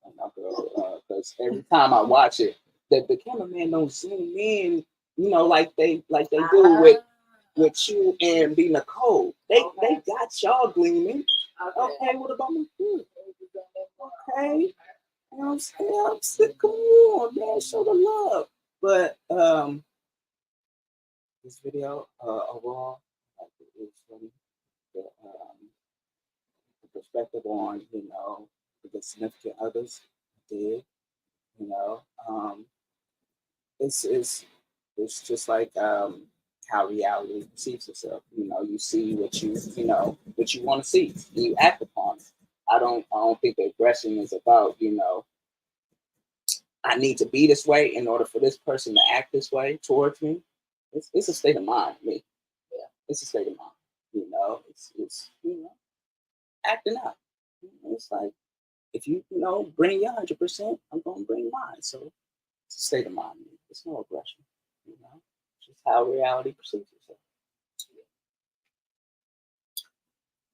on my girl, because every time I watch it, the cameraman don't zoom in, you know, like they do with you and B Nicole. They got y'all gleaming. Okay, what about my food? Okay, you know what I'm saying? I'm sick. Come on, man, show the love. But this video overall, I think it was funny. The perspective on, you know, the significant others did, you know, it's just like how reality perceives itself. You know, you see what you know what you want to see, and you act upon it. I don't think the aggression is about, you know, I need to be this way in order for this person to act this way towards me. It's a state of mind, me. Yeah, it's a state of mind. You know, it's you know, acting up. It's like, if you know, bring your 100%, I'm gonna bring mine. So it's a state of mind. It's no aggression. You know, it's just how reality perceives itself.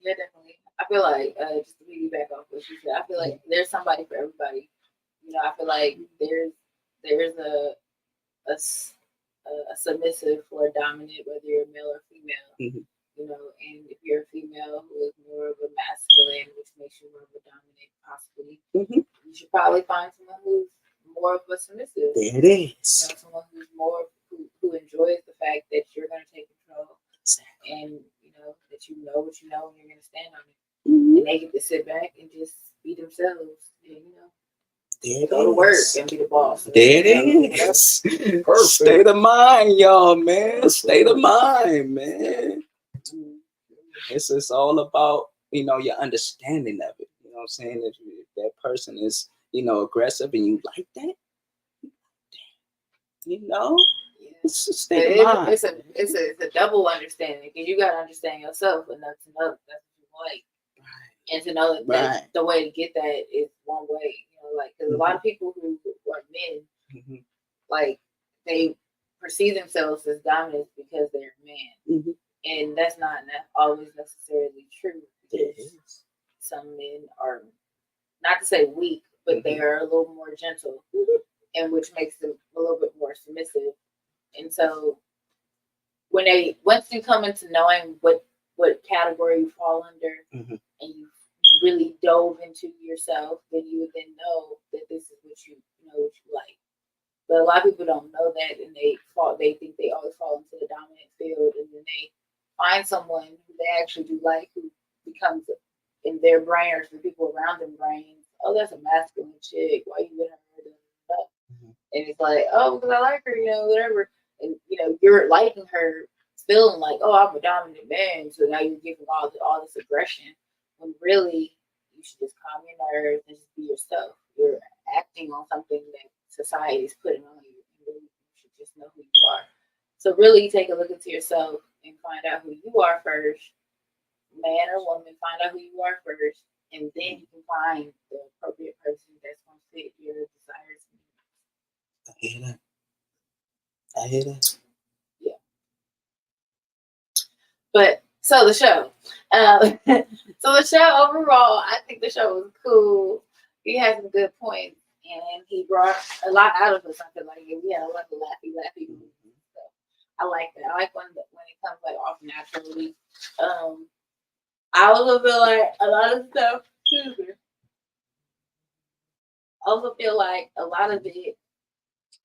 Yeah, definitely. I feel like just to piggyback off what you said, I feel like there's somebody for everybody. You know, I feel like there's a submissive or a dominant, whether you're male or female. Mm-hmm. You know, and if you're a female who is more of a masculine, which makes you more of a dominant, possibly, you should probably find someone who's more of a submissive. There it is. You know, someone who's more who enjoys the fact that you're going to take control, and you know that you know what you know, and you're going to stand on it, and they get to sit back and just be themselves, and you know. Go to work and be the boss. There it is. Perfect. State of mind, y'all, man. State of mind, man. It's all about, you know, your understanding of it. You know what I'm saying? If that person is, you know, aggressive and you like that, you know, it's a state of mind. It's a double understanding, because you got to understand yourself enough to know that's what you like. And to know that the way to get that is one way, you know, like, because a lot of people who are men, like, they perceive themselves as dominant because they're a man. And that's not always necessarily true, because some men are, not to say weak, but they are a little more gentle, and which makes them a little bit more submissive. And so once you come into knowing what category you fall under, and you really dove into yourself, then you would then know that this is what you like. But a lot of people don't know that, and they think they always fall into the dominant field, and then they find someone who they actually do like, who becomes in their brain, or the people around them brains, oh, that's a masculine chick, why you with her? And it's like, oh, because I like her, you know, whatever. And you know, you're liking her, feeling like, oh, I'm a dominant man, so now you're giving all this aggression, when really you should just calm your nerves and just be yourself. You're acting on something that society is putting on you. You should just know who you are. So really take a look into yourself and find out who you are first. Man or woman, find out who you are first, and then you can find the appropriate person that's going to fit your desires. I hear that. Yeah. But so the show. So the show overall, I think the show was cool. He had some good points, and he brought a lot out of us. I feel like we had a lot of laughy. So I like that. I like when it comes like off naturally. I also feel like a lot of stuff. I also feel like a lot of it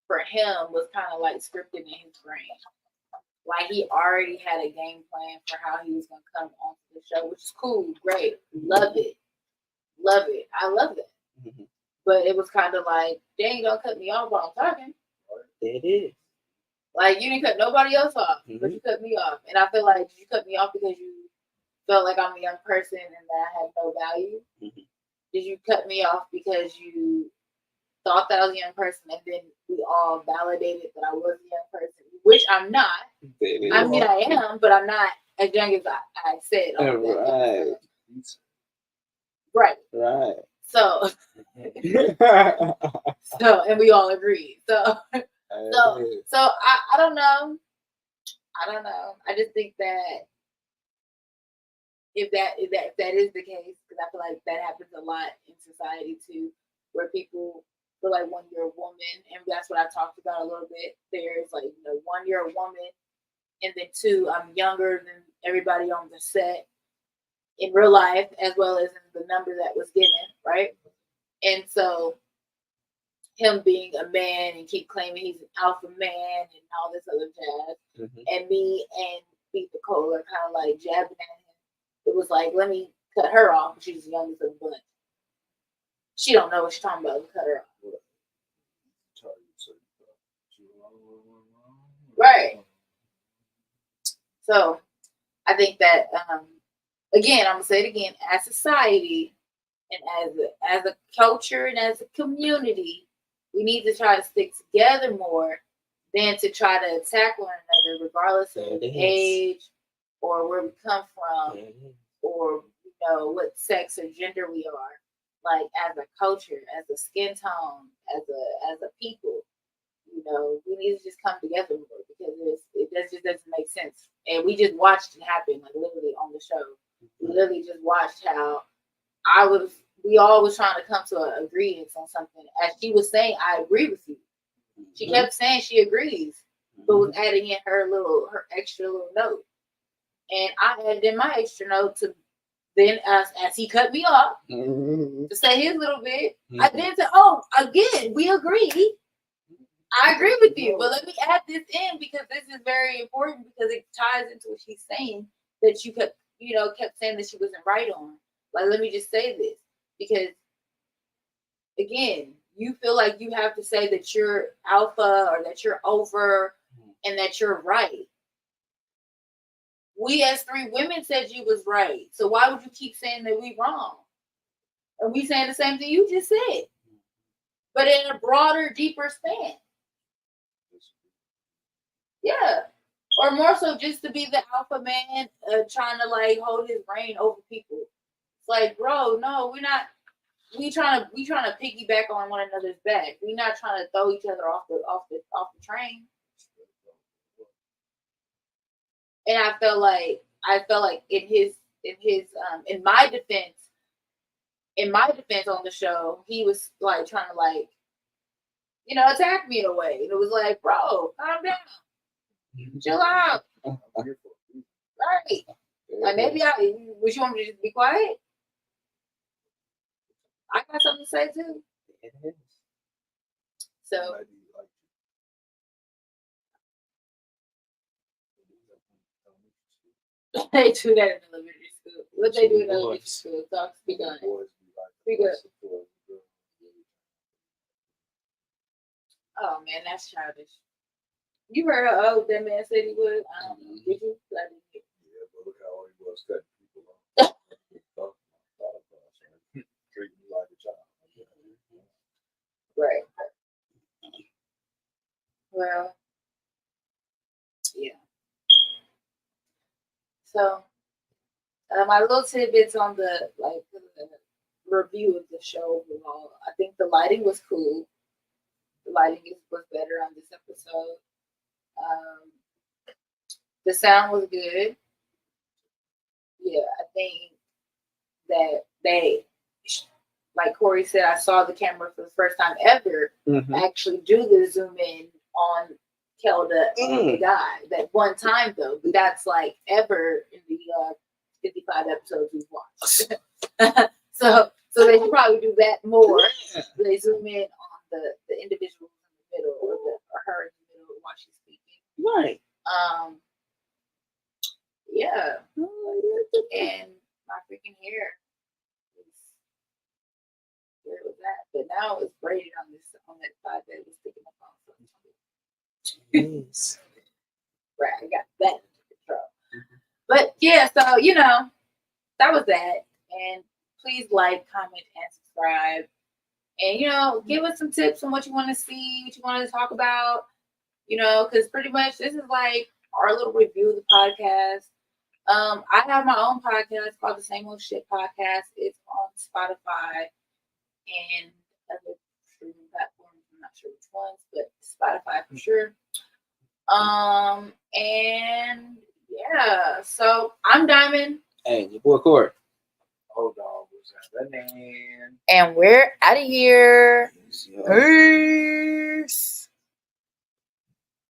for him was kind of like scripted in his brain. Like he already had a game plan for how he was going to come onto the show, which is cool, great, love it. I love it. But it was kind of like, dang, don't cut me off while I'm talking. There it is. Like, you didn't cut nobody else off, but you cut me off. And I feel like you cut me off because you felt like I'm a young person and that I had no value? Did you cut me off because you thought that I was a young person and then we all validated that I was a young person, which I'm not. I mean, I am, but I'm not as young as I said. Right. So, and we all agreed. So I don't know. I just think that if that is the case, because I feel like that happens a lot in society too, where people feel like when you're a woman, and that's what I talked about a little bit. There's like, one, you're a woman, and then two, I'm younger than everybody on the set in real life, as well as in the number that was given, right? And so him being a man and keep claiming he's an alpha man and all this other jazz, and me and Beat the Cole are kind of like jabbing at him. It was like, let me cut her off. She's the youngest of the bunch. She don't know what she's talking about. Cut her off. Right. So I think that again, I'm gonna say it again, as society and as a culture and as a community, we need to try to stick together more than to try to attack one another, regardless of age or where we come from, or what sex or gender we are. Like, as a culture, as a skin tone, as a people, we need to just come together more, because it just doesn't make sense. And we just watched it happen, like literally on the show. We literally just watched how we all was trying to come to an agreement on something. As she was saying, I agree with you. She kept saying she agrees, but was adding in her extra little note. And I added in my extra note to then, as he cut me off, to say his little bit, I then said, again, we agree. I agree with you, but let me add this in, because this is very important, because it ties into what she's saying, that you kept saying that she wasn't right on. Like, let me just say this, because again, you feel like you have to say that you're alpha or that you're over and that you're right. We as three women said you was right. So why would you keep saying that we wrong? And we saying the same thing you just said, but in a broader, deeper span. Yeah. Or more so just to be the alpha man, trying to like hold his reign over people. It's like, bro, no, we're not. We trying to piggyback on one another's back. We're not trying to throw each other off the train. And I felt like in my defense on the show, he was like trying to like, attack me in a way. And it was like, bro, calm down. Chill out. Right. Like, maybe would you want me to just be quiet? I got something to say too. So they do that in elementary school. What they do in elementary school? Speak on it. Speak up. Oh man, that's childish. You heard that man said he would. I don't know. Did you? I didn't hear. Yeah, but look how old he was cutting people off. Treating you like a child. Right. Well, yeah. So, my little tidbits on the review of the show overall. I think the lighting was cool. The lighting was better on this episode. The sound was good. Yeah, I think that they, like Corry said, I saw the camera for the first time ever actually do the zoom in on Kelda and the guy. That one time though, but that's like ever in the 55 episodes we've watched. so they should probably do that more. They zoom in on the individual in the middle, or her in the middle while she's speaking. Right. Yeah. And my freaking hair was where it was at, but now it's braided on that side that it was sticking up on. Yes. yeah, so you know, that was that. And please like, comment, and subscribe. And you know, give us some tips on what you want to see, what you want to talk about. You know, because pretty much this is like our little review of the podcast. I have my own podcast called the Same Old Shit Podcast. It's on Spotify and other streaming platforms. I'm not sure which ones, but Spotify for sure. And yeah, so I'm Diamond. Hey, your boy Corry. Hold on, what's that name? And we're out of here. Yeah. Hey.